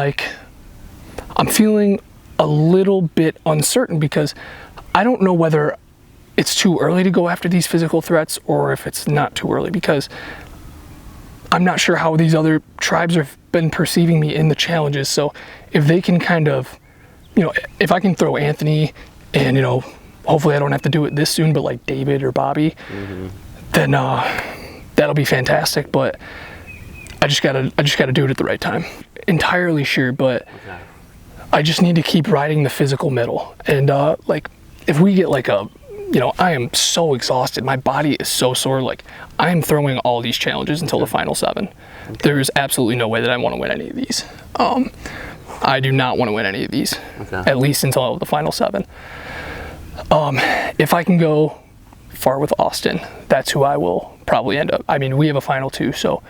a little bit uncertain because I don't know whether it's too early to go after these physical threats or if it's not too early, because I'm not sure how these other tribes have been perceiving me in the challenges. So if they can kind of, if I can throw Anthony and, hopefully I don't have to do it this soon, but like David or Bobby, then that'll be fantastic. But I just gotta do it at the right time. Entirely sure, but okay. I just need to keep riding the physical middle. And like if we get like I am so exhausted. My body is so sore. Like I am throwing all these challenges until the final 7. Okay. There is absolutely no way that I want to win any of these. I do not want to win any of these, okay. At least until the final 7. If I can go far with Austin, that's who I will probably end up. I mean, we have a final 2, so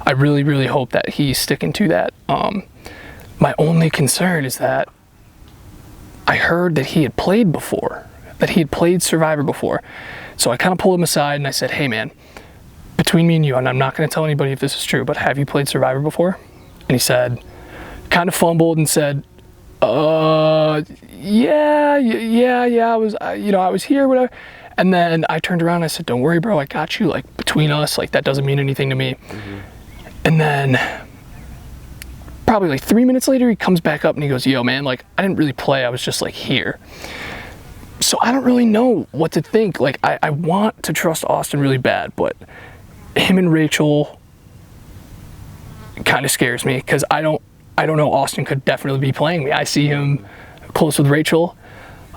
I really, really hope that he's sticking to that. My only concern is that I heard that he had played before, that he had played Survivor before. So I kind of pulled him aside and I said, hey man, between me and you, and I'm not going to tell anybody if this is true, but have you played Survivor before? And he said, kind of fumbled and said, yeah, I was here, whatever. And then I turned around and I said, don't worry, bro, I got you. Like between us, like that doesn't mean anything to me. Mm-hmm. And then probably like 3 minutes later, he comes back up and he goes, yo, man, like, I didn't really play. I was just like here. So I don't really know what to think. Like, I want to trust Austin really bad, but him and Rachel kind of scares me because I don't know. Austin could definitely be playing me. I see him close with Rachel.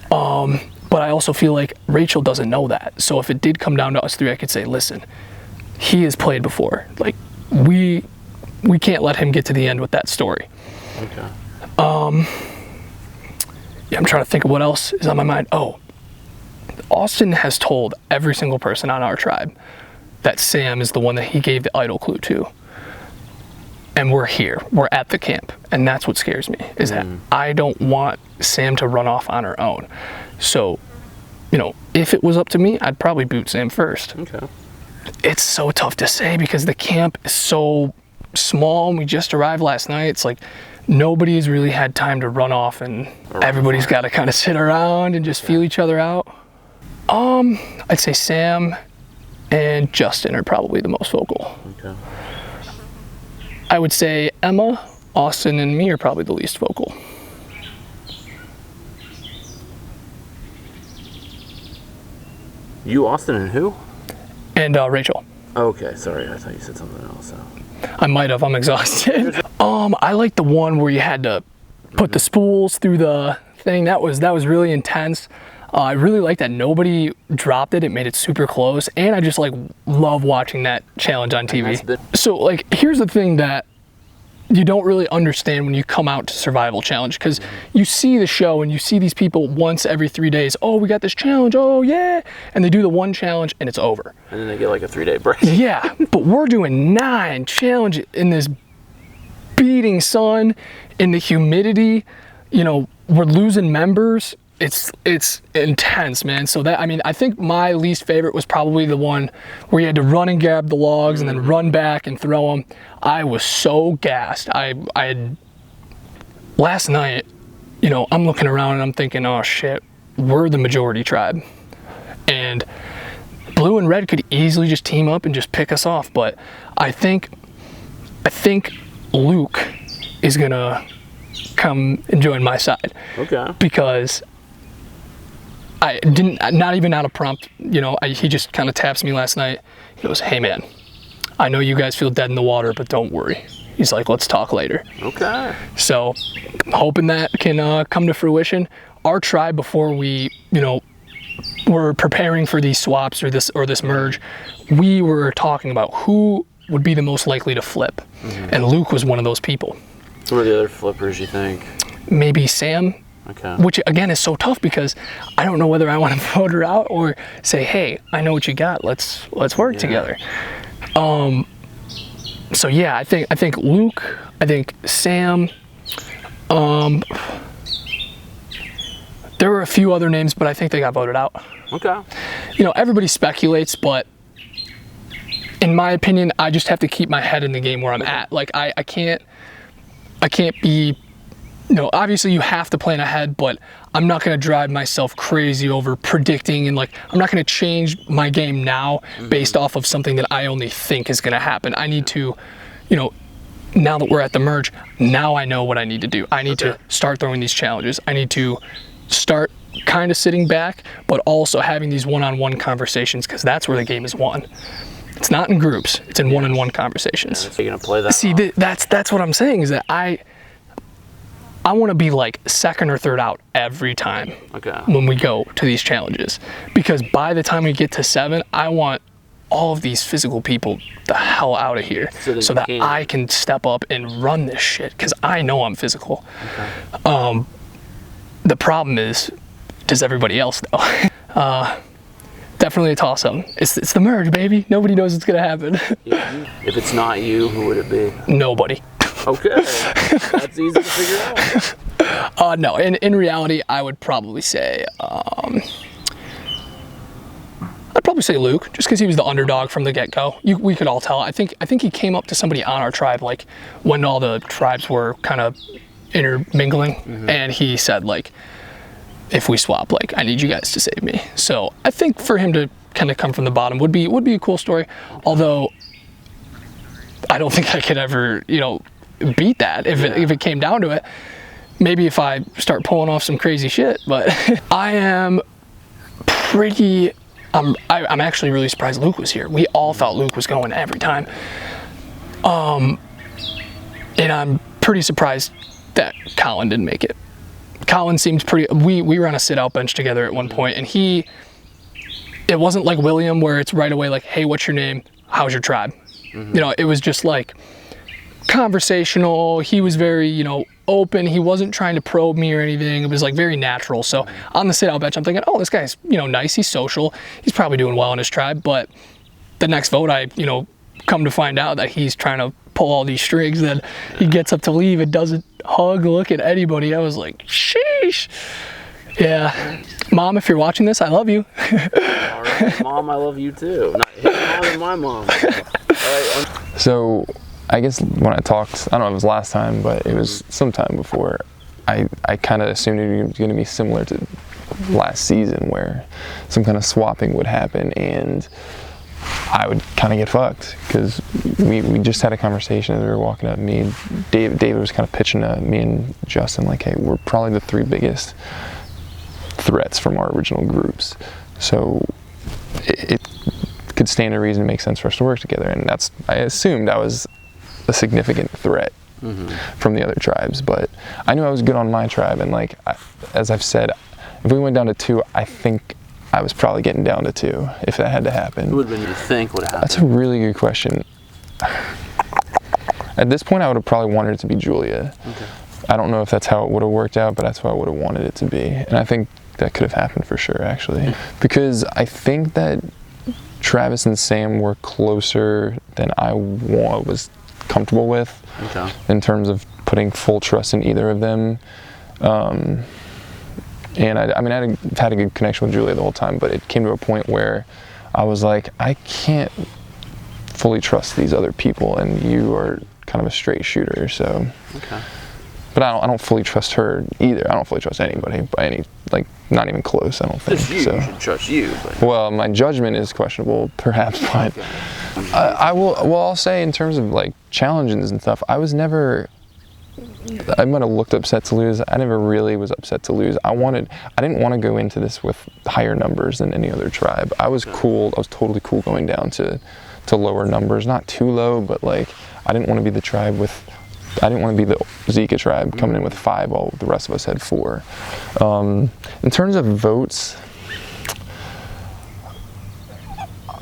But I also feel like Rachel doesn't know that. So if it did come down to us three, I could say, listen, he has played before. Like, we can't let him get to the end with that story. Okay. Yeah, I'm trying to think of what else is on my mind. Oh, Austin has told every single person on our tribe that Sam is the one that he gave the idol clue to. And we're here, we're at the camp. And that's what scares me, is that I don't want Sam to run off on her own. So, you know, if it was up to me, I'd probably boot Sam first. Okay. It's so tough to say because the camp is so small and we just arrived last night. It's like nobody's really had time to run off and everybody's got to kind of sit around and just feel each other out. I'd say Sam and Justin are probably the most vocal. Okay. I would say Emma, Austin, and me are probably the least vocal. You, Austin, and who? And Rachel. Okay, sorry. I thought you said something else. So. I might have. I'm exhausted. I like the one where you had to put the spools through the thing. That was really intense. I really like that nobody dropped it. It made it super close, and I just like love watching that challenge on TV. So like, here's the thing that you don't really understand when you come out to Survival Challenge, because you see the show and you see these people once every 3 days. Oh, we got this challenge. Oh yeah, and they do the one challenge and it's over. And then they get like a 3-day break. Yeah, but we're doing 9 challenges in this beating sun, in the humidity. You know, we're losing members. It's intense, man. So that, I mean, I think my least favorite was probably the one where you had to run and grab the logs and then run back and throw them. I was so gassed. I had, last night, you know, I'm looking around and I'm thinking, oh shit, we're the majority tribe. And blue and red could easily just team up and just pick us off. But I think Luke is gonna come and join my side. Okay. Because I didn't, not even out of prompt, you know, he just kind of taps me last night. He goes, hey man, I know you guys feel dead in the water, but don't worry. He's like, let's talk later. Okay. So I'm hoping that can come to fruition. Our tribe, before we, you know, were preparing for these swaps or this merge, we were talking about who would be the most likely to flip. And Luke was one of those people. Who are the other flippers, you think? Maybe Sam. Okay. Which again is so tough because I don't know whether I want to vote her out or say, hey, I know what you got. Let's work together. So yeah, I think Luke, I think Sam. There were a few other names, but I think they got voted out. Okay. You know, everybody speculates, but in my opinion, I just have to keep my head in the game where I'm at. Like I can't be, you know, obviously you have to plan ahead, but I'm not going to drive myself crazy over predicting, and like, I'm not going to change my game now based off of something that I only think is going to happen. I need to, you know, now that we're at the merge, now I know what I need to do. I need to start throwing these challenges. I need to start kind of sitting back, but also having these one-on-one conversations, because that's where the game is won. It's not in groups, it's in one-on-one conversations. So you're going to play that? See, that's what I'm saying, is that I want to be like second or third out every time when we go to these challenges, because by the time we get to 7, I want all of these physical people the hell out of here so that I can step up and run this shit, because I know I'm physical. The problem is, does everybody else know? Definitely a toss-up. It's the merge, baby. Nobody knows what's gonna happen. If it's not you, who would it be? Nobody. Okay, that's easy to figure out. No, in reality, I would probably say, Luke, just because he was the underdog from the get-go. We could all tell. I think he came up to somebody on our tribe, like when all the tribes were kind of intermingling, and he said, like, if we swap, like, I need you guys to save me. So I think for him to kind of come from the bottom would be a cool story. Although I don't think I could ever, you know, beat that if it came down to it. Maybe if I start pulling off some crazy shit, but I am pretty. I'm actually really surprised Luke was here. We all thought Luke was going every time. And I'm pretty surprised that Colin didn't make it. Colin seemed pretty. We were on a sit-out bench together at one point, and it wasn't like William where it's right away like, hey, what's your name? How's your tribe? You know, it was just like conversational. He was very, you know, open. He wasn't trying to probe me or anything. It was like very natural. So on the sit-out bench, I'm thinking, oh, this guy's, you know, nice. He's social. He's probably doing well in his tribe. But the next vote, I, you know, come to find out that he's trying to pull all these strings. Then he gets up to leave and doesn't hug, look at anybody. I was like, sheesh. Yeah. Mom, if you're watching this, I love you. All right, Mom, I love you too. Not his mom and my mom. All right. So I guess when I talked, I don't know if it was last time, but it was sometime before, I kind of assumed it was going to be similar to last season where some kind of swapping would happen and I would kind of get fucked because we just had a conversation as we were walking up. David was kind of pitching to me and Justin like, hey, we're probably the 3 biggest threats from our original groups. So it could stand to reason to make sense for us to work together. And I assumed I was a significant threat from the other tribes, but I knew I was good on my tribe. And like, as I've said, if we went down to 2, I think I was probably getting down to 2 if that had to happen. Who would have been you think would happen? That's a really good question. At this point, I would have probably wanted it to be Julia. Okay. I don't know if that's how it would have worked out, but that's how I would have wanted it to be. And I think that could have happened for sure, actually. Because I think that Travis and Sam were closer than I was comfortable with in terms of putting full trust in either of them. And I mean, I've had a good connection with Julia the whole time, but it came to a point where I was like, I can't fully trust these other people, and you are kind of a straight shooter, so. Okay. But I don't fully trust her either. I don't fully trust anybody by any, like, not even close, I don't think. Just you, so. You should trust you. But. Well, my judgment is questionable, perhaps, but I'll say in terms of, like, challenges and stuff, I might have looked upset to lose. I never really was upset to lose. I didn't want to go into this with higher numbers than any other tribe. I was cool. I was totally cool going down to lower numbers, not too low, but like I didn't want to be the tribe I didn't want to be the Zika tribe coming in with 5 while the rest of us had 4. In terms of votes,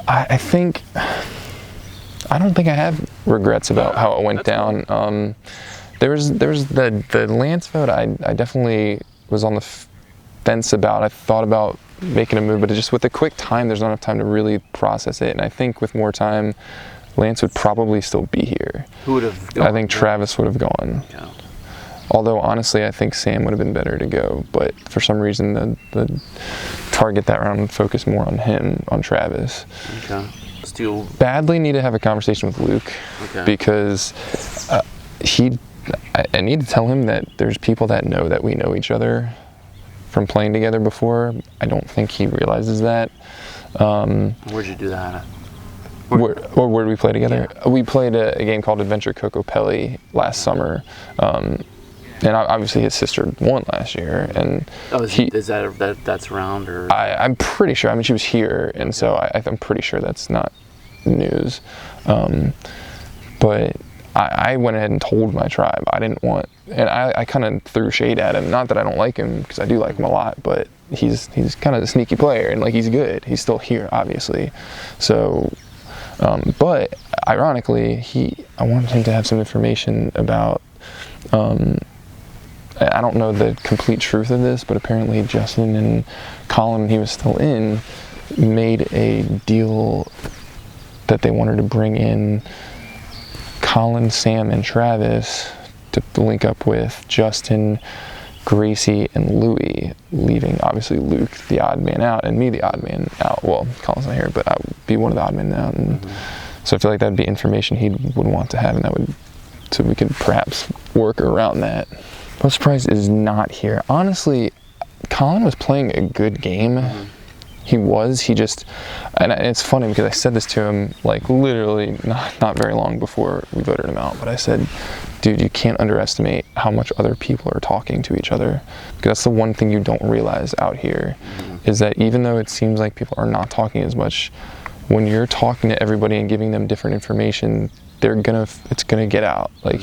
I don't think I have regrets about how it went down. There was the Lance vote. I definitely was on the fence about. I thought about making a move, but just with the quick time, there's not enough time to really process it. And I think with more time, Lance would probably still be here. Who would have gone? I think Travis would have gone. Yeah. Although honestly, I think Sam would have been better to go. But for some reason, the target that round focused more on him, on Travis. Okay. Badly need to have a conversation with Luke because I need to tell him that there's people that know that we know each other from playing together before. I don't think he realizes that. Where'd you do that? Where did we play together? Yeah. We played a game called Adventure Coco Pelli last summer. And obviously his sister won last year. And is that's round or? I'm pretty sure. I mean, she was here, and so I'm pretty sure that's not news. But I went ahead and told my tribe I didn't want, and I kind of threw shade at him. Not that I don't like him, because I do like him a lot, but he's kind of a sneaky player, and like he's good. He's still here, obviously. So, but ironically, I wanted him to have some information about. I don't know the complete truth of this, but apparently Justin and Colin, when he was still in, made a deal that they wanted to bring in Colin, Sam, and Travis to link up with Justin, Gracie, and Louie, leaving obviously Luke the odd man out and me the odd man out. Well, Colin's not here, but I would be one of the odd men out. And so I feel like that'd be information he would want to have, and so we could perhaps work around that. Most surprised is not here. Honestly, Colin was playing a good game. He just, and it's funny because I said this to him like literally not very long before we voted him out, but I said, dude, you can't underestimate how much other people are talking to each other. Because that's the one thing you don't realize out here, is that even though it seems like people are not talking as much, when you're talking to everybody and giving them different information, it's gonna get out. Like,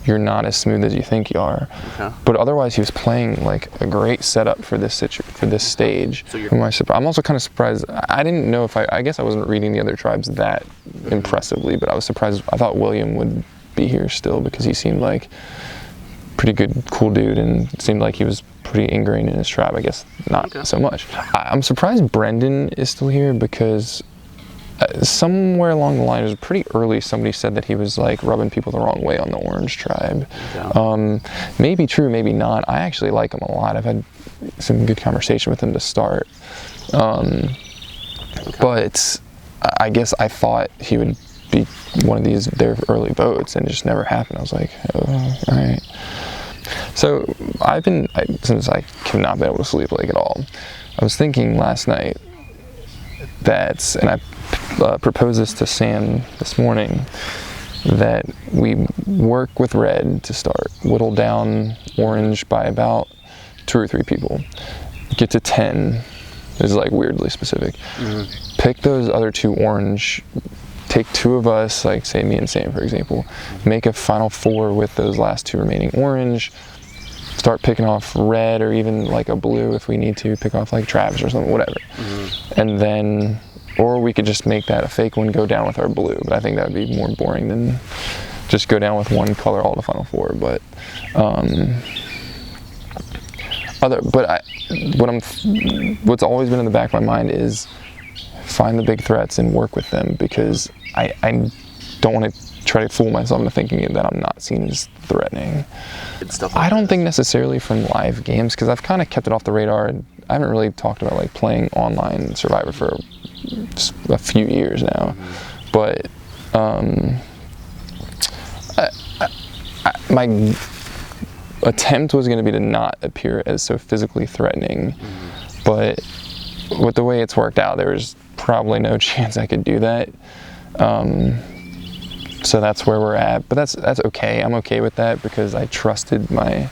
you're not as smooth as you think you are. Okay. But otherwise, he was playing like a great setup for this stage. So I'm also kind of surprised. I didn't know if I guess I wasn't reading the other tribes that impressively, but I was surprised. I thought William would be here still because he seemed like pretty good, cool dude, and it seemed like he was pretty ingrained in his tribe. I guess not so much. I'm surprised Brendan is still here because somewhere along the line, it was pretty early, somebody said that he was like rubbing people the wrong way on the Orange tribe. Maybe true, maybe not. I actually like him a lot. I've had some good conversation with him to start. But I guess I thought he would be one of their early votes, and it just never happened. I was like, oh, all right. So since I cannot be able to sleep like at all, I was thinking last night and I proposed this to Sam this morning, that we work with red to start, whittle down orange by about 2 or 3 people, get to 10. This is like weirdly specific. Pick those other 2 orange, take 2 of us, like say me and Sam for example, make a final 4 with those last 2 remaining orange, start picking off red or even like a blue if we need to, pick off like Travis or something, whatever. And then, or we could just make that a fake one, go down with our blue, but I think that would be more boring than just go down with one color all the final 4. But what's always been in the back of my mind is find the big threats and work with them, because I don't want to try to fool myself into thinking that I'm not seen as threatening. I don't think necessarily from live games, because I've kind of kept it off the radar, and I haven't really talked about like playing online Survivor for a few years now. But my attempt was going to be to not appear as so physically threatening, but with the way it's worked out, there was probably no chance I could do that. So that's where we're at, but that's okay. I'm okay with that, because I trusted I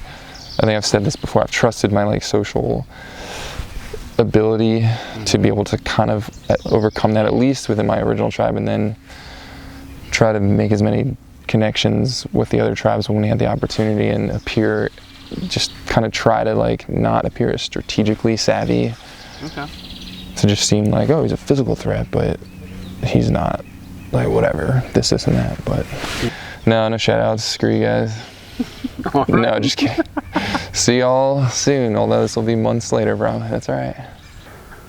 think I've said this before, I've trusted my like social ability to be able to kind of overcome that, at least within my original tribe, and then try to make as many connections with the other tribes when we had the opportunity, and just kind of try to like not appear as strategically savvy. To just seem like, oh, he's a physical threat, but he's not, like whatever, this and that. But no shout outs, screw you guys. No, just kidding. See y'all soon, although this will be months later, bro. That's all right.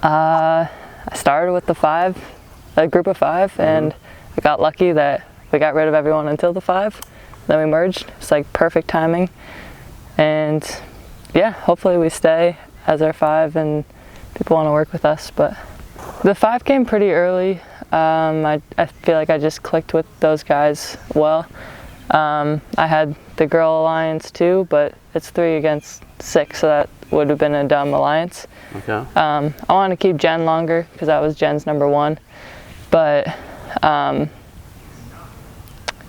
I started with a group of 5, and I got lucky that we got rid of everyone until the 5. Then we merged. It's like perfect timing. And yeah, hopefully we stay as our 5 and people want to work with us. But the 5 came pretty early. I feel like I just clicked with those guys well. I had the girl alliance too, but it's 3 against 6, so that would have been a dumb alliance. I wanted to keep Jen longer because that was Jen's number 1, but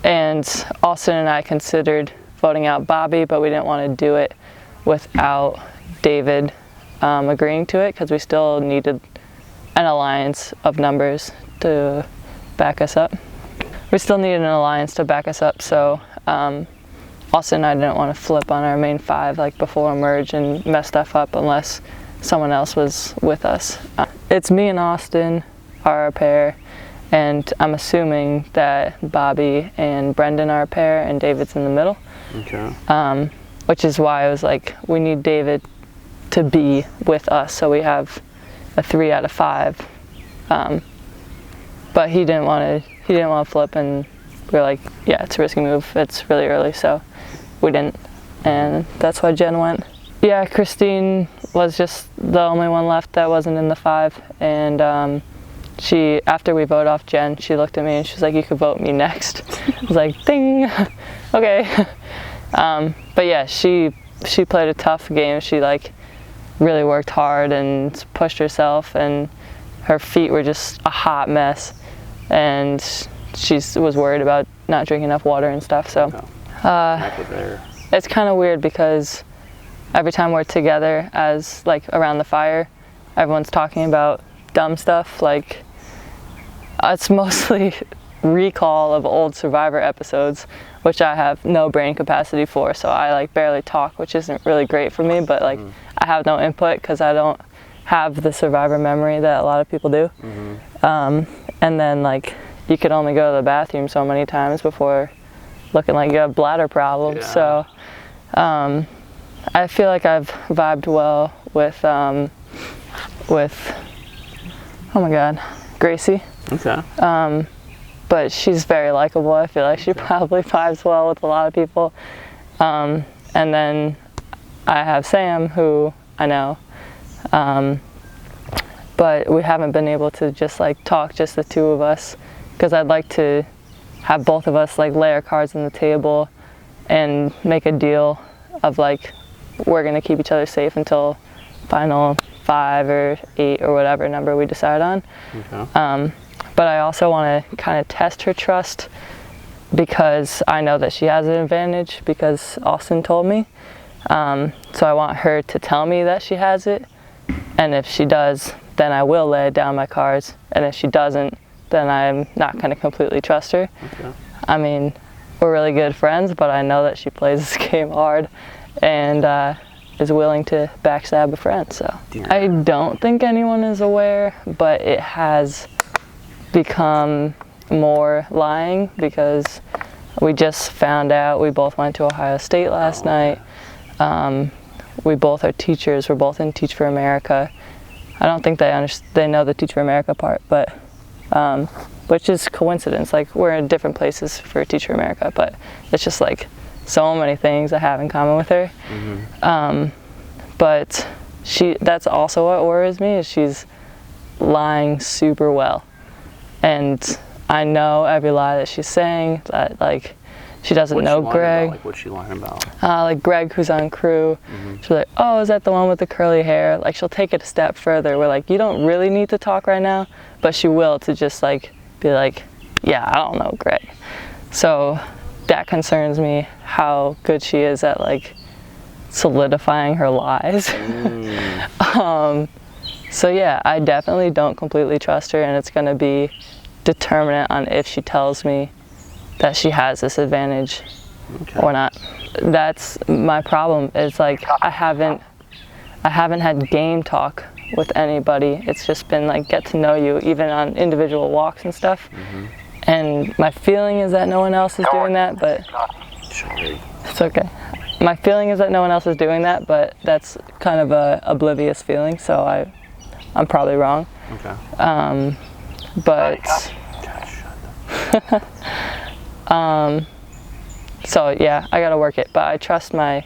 and Austin and I considered voting out Bobby, but we didn't want to do it without David agreeing to it, because we still needed an alliance of numbers to back us up. We still needed an alliance to back us up, so Austin and I didn't want to flip on our main 5 like before a merge and mess stuff up unless someone else was with us. It's me and Austin are a pair, and I'm assuming that Bobby and Brendan are a pair and David's in the middle. Which is why I was like, we need David to be with us so we have a 3 out of 5. But he didn't want to flip, and we were like, yeah, it's a risky move. It's really early, so we didn't, and that's why Jen went. Yeah, Christine was just the only one left that wasn't in the 5, and she, after we voted off Jen, she looked at me and she was like, you could vote me next. I was like, ding, okay. But yeah, she played a tough game. She like really worked hard and pushed herself, and her feet were just a hot mess, and she was worried about not drinking enough water and stuff, so connect with her? It's kind of weird because every time we're together as like around the fire, everyone's talking about dumb stuff. Like it's mostly recall of old Survivor episodes, which I have no brain capacity for, so I like barely talk, which isn't really great for me, but like I have no input because I don't have the Survivor memory that a lot of people do. And then like you could only go to the bathroom so many times before looking like you have bladder problems. So I feel like I've vibed well with oh my god, Gracie. Okay. But she's very likable. I feel like she probably vibes well with a lot of people. And then I have Sam, who I know, but we haven't been able to just like talk, just the two of us, because I'd like to have both of us like lay our cards on the table and make a deal of like we're gonna keep each other safe until final 5 or 8 or whatever number we decide on. Okay. But I also want to kind of test her trust because I know that she has an advantage because Austin told me. So I want her to tell me that she has it, and if she does, then I will lay down my cards, and if she doesn't, then I'm not going to completely trust her. Okay. I mean, we're really good friends, but I know that she plays this game hard and is willing to backstab a friend. So I don't think anyone is aware, but it has become more lying because we just found out. We both went to Ohio State last night. We both are teachers. We're both in Teach for America. I don't think they know the Teach for America part, but which is coincidence. Like we're in different places for Teach for America, but it's just like so many things I have in common with her. But that's also what worries me, is she's lying super well. And I know every lie that she's saying, that like she doesn't know Greg. Like what's she lying about? Like Greg, who's on crew, she's like, oh, is that the one with the curly hair? Like she'll take it a step further. We're like, you don't really need to talk right now, but she will, to just like be like, yeah, I don't know Greg. So that concerns me, how good she is at like solidifying her lies. So yeah, I definitely don't completely trust her, and it's going to be determinant on if she tells me that she has this advantage or not. That's my problem. It's like I haven't had game talk with anybody. It's just been like get to know you, even on individual walks and stuff. And my feeling is that no one else is doing that, but it's okay. My feeling is that no one else is doing that, but that's kind of a oblivious feeling, so I'm probably wrong. Okay. But so yeah, I gotta work it, but I trust my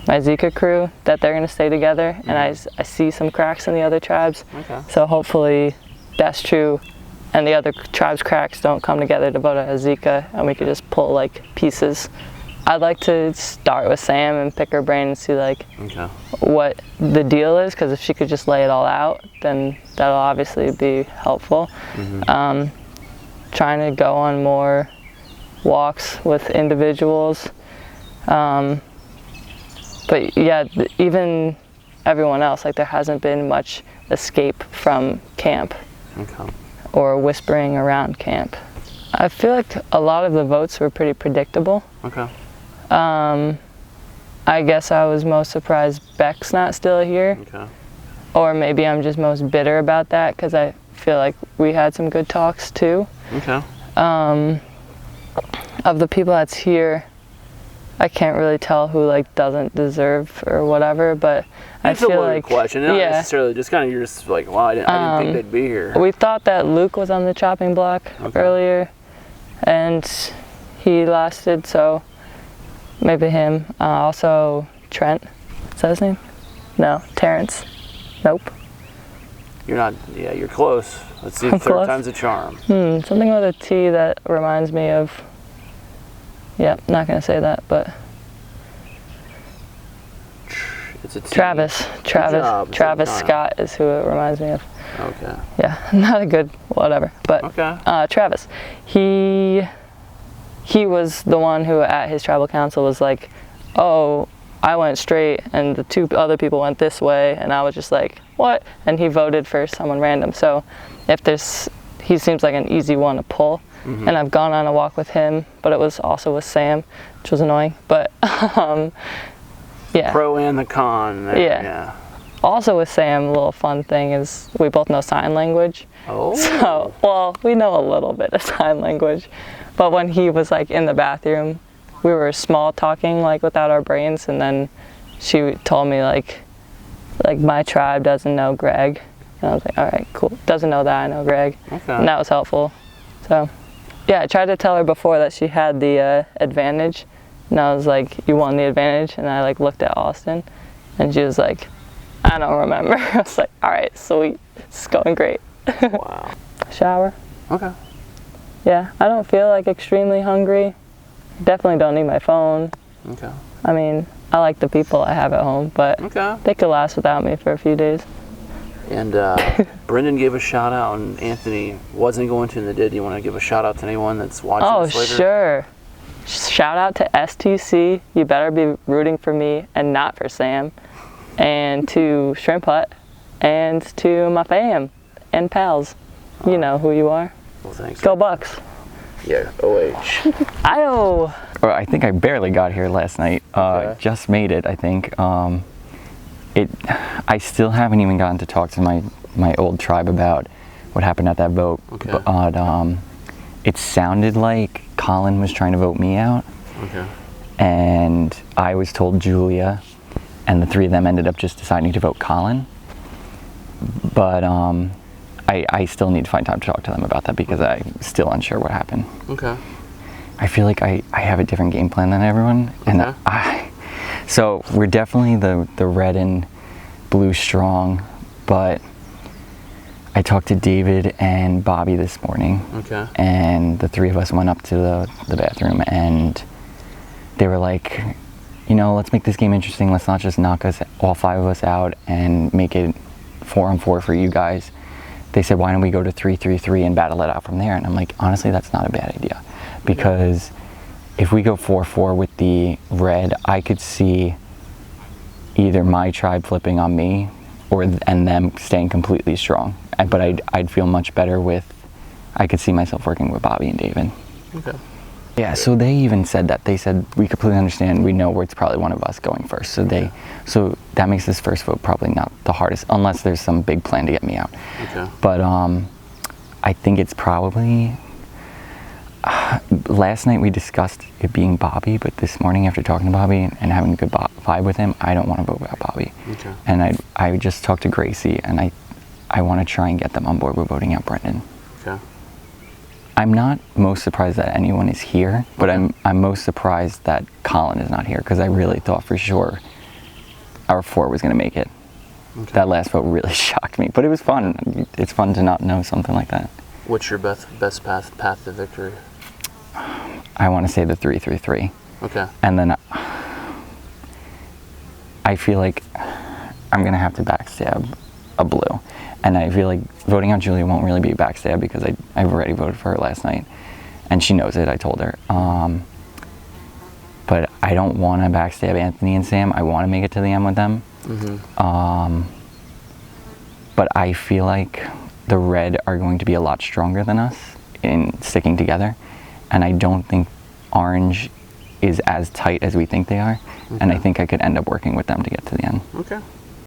Zika crew that they're gonna stay together, and I see some cracks in the other tribes. Okay. So hopefully that's true, and the other tribes' cracks don't come together to vote out Zika, and we could just pull like pieces. I'd like to start with Sam and pick her brain and see like what the deal is, because if she could just lay it all out, then that'll obviously be helpful. Trying to go on more walks with individuals. But yeah, even everyone else, like there hasn't been much escape from camp or whispering around camp. I feel like a lot of the votes were pretty predictable. I guess I was most surprised Beck's not still here. Or maybe I'm just most bitter about that because I feel like we had some good talks too. Of the people that's here, I can't really tell who like doesn't deserve or whatever, but I feel like question, not necessarily, just kind of you're just like, wow, I didn't think they'd be here. We thought that Luke was on the chopping block earlier, and he lasted, so maybe him. Also Trent, is that his name? No, Terrence. Nope. You're not, yeah, you're close. Let's see if third time's a charm. Something with a T that reminds me of, yeah, not gonna say that, but it's a T. Travis Scott is who it reminds me of. Yeah, not a good whatever, but Travis. He he was the one who at his tribal council was like, oh, I went straight and the 2 other people went this way, and I was just like, what? And he voted for someone random. So if he seems like an easy one to pull. And I've gone on a walk with him, but it was also with Sam, which was annoying. But yeah. Pro and the con. There, yeah. Also with Sam, a little fun thing is we both know sign language. Oh. So, well, we know a little bit of sign language, but when he was like in the bathroom, we were small talking like without our brains, and then she told me like my tribe doesn't know Greg, and I was like, all right, cool. Doesn't know that I know Greg, and that was helpful. So, yeah, I tried to tell her before that she had the advantage, and I was like, you won the advantage, and I like looked at Austin, and she was like, I don't remember. I was like, all right, sweet, it's going great. Wow. Shower. Okay. Yeah, I don't feel like extremely hungry. Definitely don't need my phone. Okay. I mean, I like the people I have at home, but they could last without me for a few days. And Brendan gave a shout out, and Anthony wasn't going to, and they did. Do you want to give a shout out to anyone that's watching this later? Oh, sure. Shout out to STC. You better be rooting for me and not for Sam. And to Shrimp Hut, and to my fam and pals. You know who you are. Well, thanks. Go Bucks. Yeah, OH. Ayo. Well, I think I barely got here last night. Just made it, I think. I still haven't even gotten to talk to my old tribe about what happened at that vote. Okay. But it sounded like Colin was trying to vote me out. Okay. And I was told Julia, and the 3 of them ended up just deciding to vote Colin. But I still need to find time to talk to them about that because I'm still unsure what happened. Okay. I feel like I have a different game plan than everyone. And so we're definitely the red and blue strong, but I talked to David and Bobby this morning. Okay. And the 3 of us went up to the bathroom, and they were like, you know, let's make this game interesting. Let's not just knock us, all 5 of us out, and make it 4-on-4 for you guys. They said, why don't we go to 3-3-3 and battle it out from there? And I'm like, honestly, that's not a bad idea. Because if we go 4-4 with the red, I could see either my tribe flipping on me and them staying completely strong. But I'd feel much better with, I could see myself working with Bobby and David. Okay. Yeah, so they even said that. They said, we completely understand, we know where it's probably one of us going first. So that makes this first vote probably not the hardest, unless there's some big plan to get me out. Okay. But I think it's probably, last night we discussed it being Bobby, but this morning after talking to Bobby and having a good vibe with him, I don't want to vote without Bobby. Okay. And I just talked to Gracie, and I want to try and get them on board with voting out Brendan. Okay. I'm not most surprised that anyone is here, but I'm most surprised that Colin is not here, because I really thought for sure our 4 was going to make it. Okay. That last vote really shocked me, but it was fun. It's fun to not know something like that. What's your best path to victory? I want to say the 3-3-3. Okay. And then I feel like I'm going to have to backstab a blue. And I feel like voting out Julia won't really be a backstab because I've already voted for her last night. And she knows it, I told her. But I don't want to backstab Anthony and Sam. I want to make it to the end with them. Mm-hmm. But I feel like the red are going to be a lot stronger than us in sticking together. And I don't think orange is as tight as we think they are. Okay. And I think I could end up working with them to get to the end. Okay.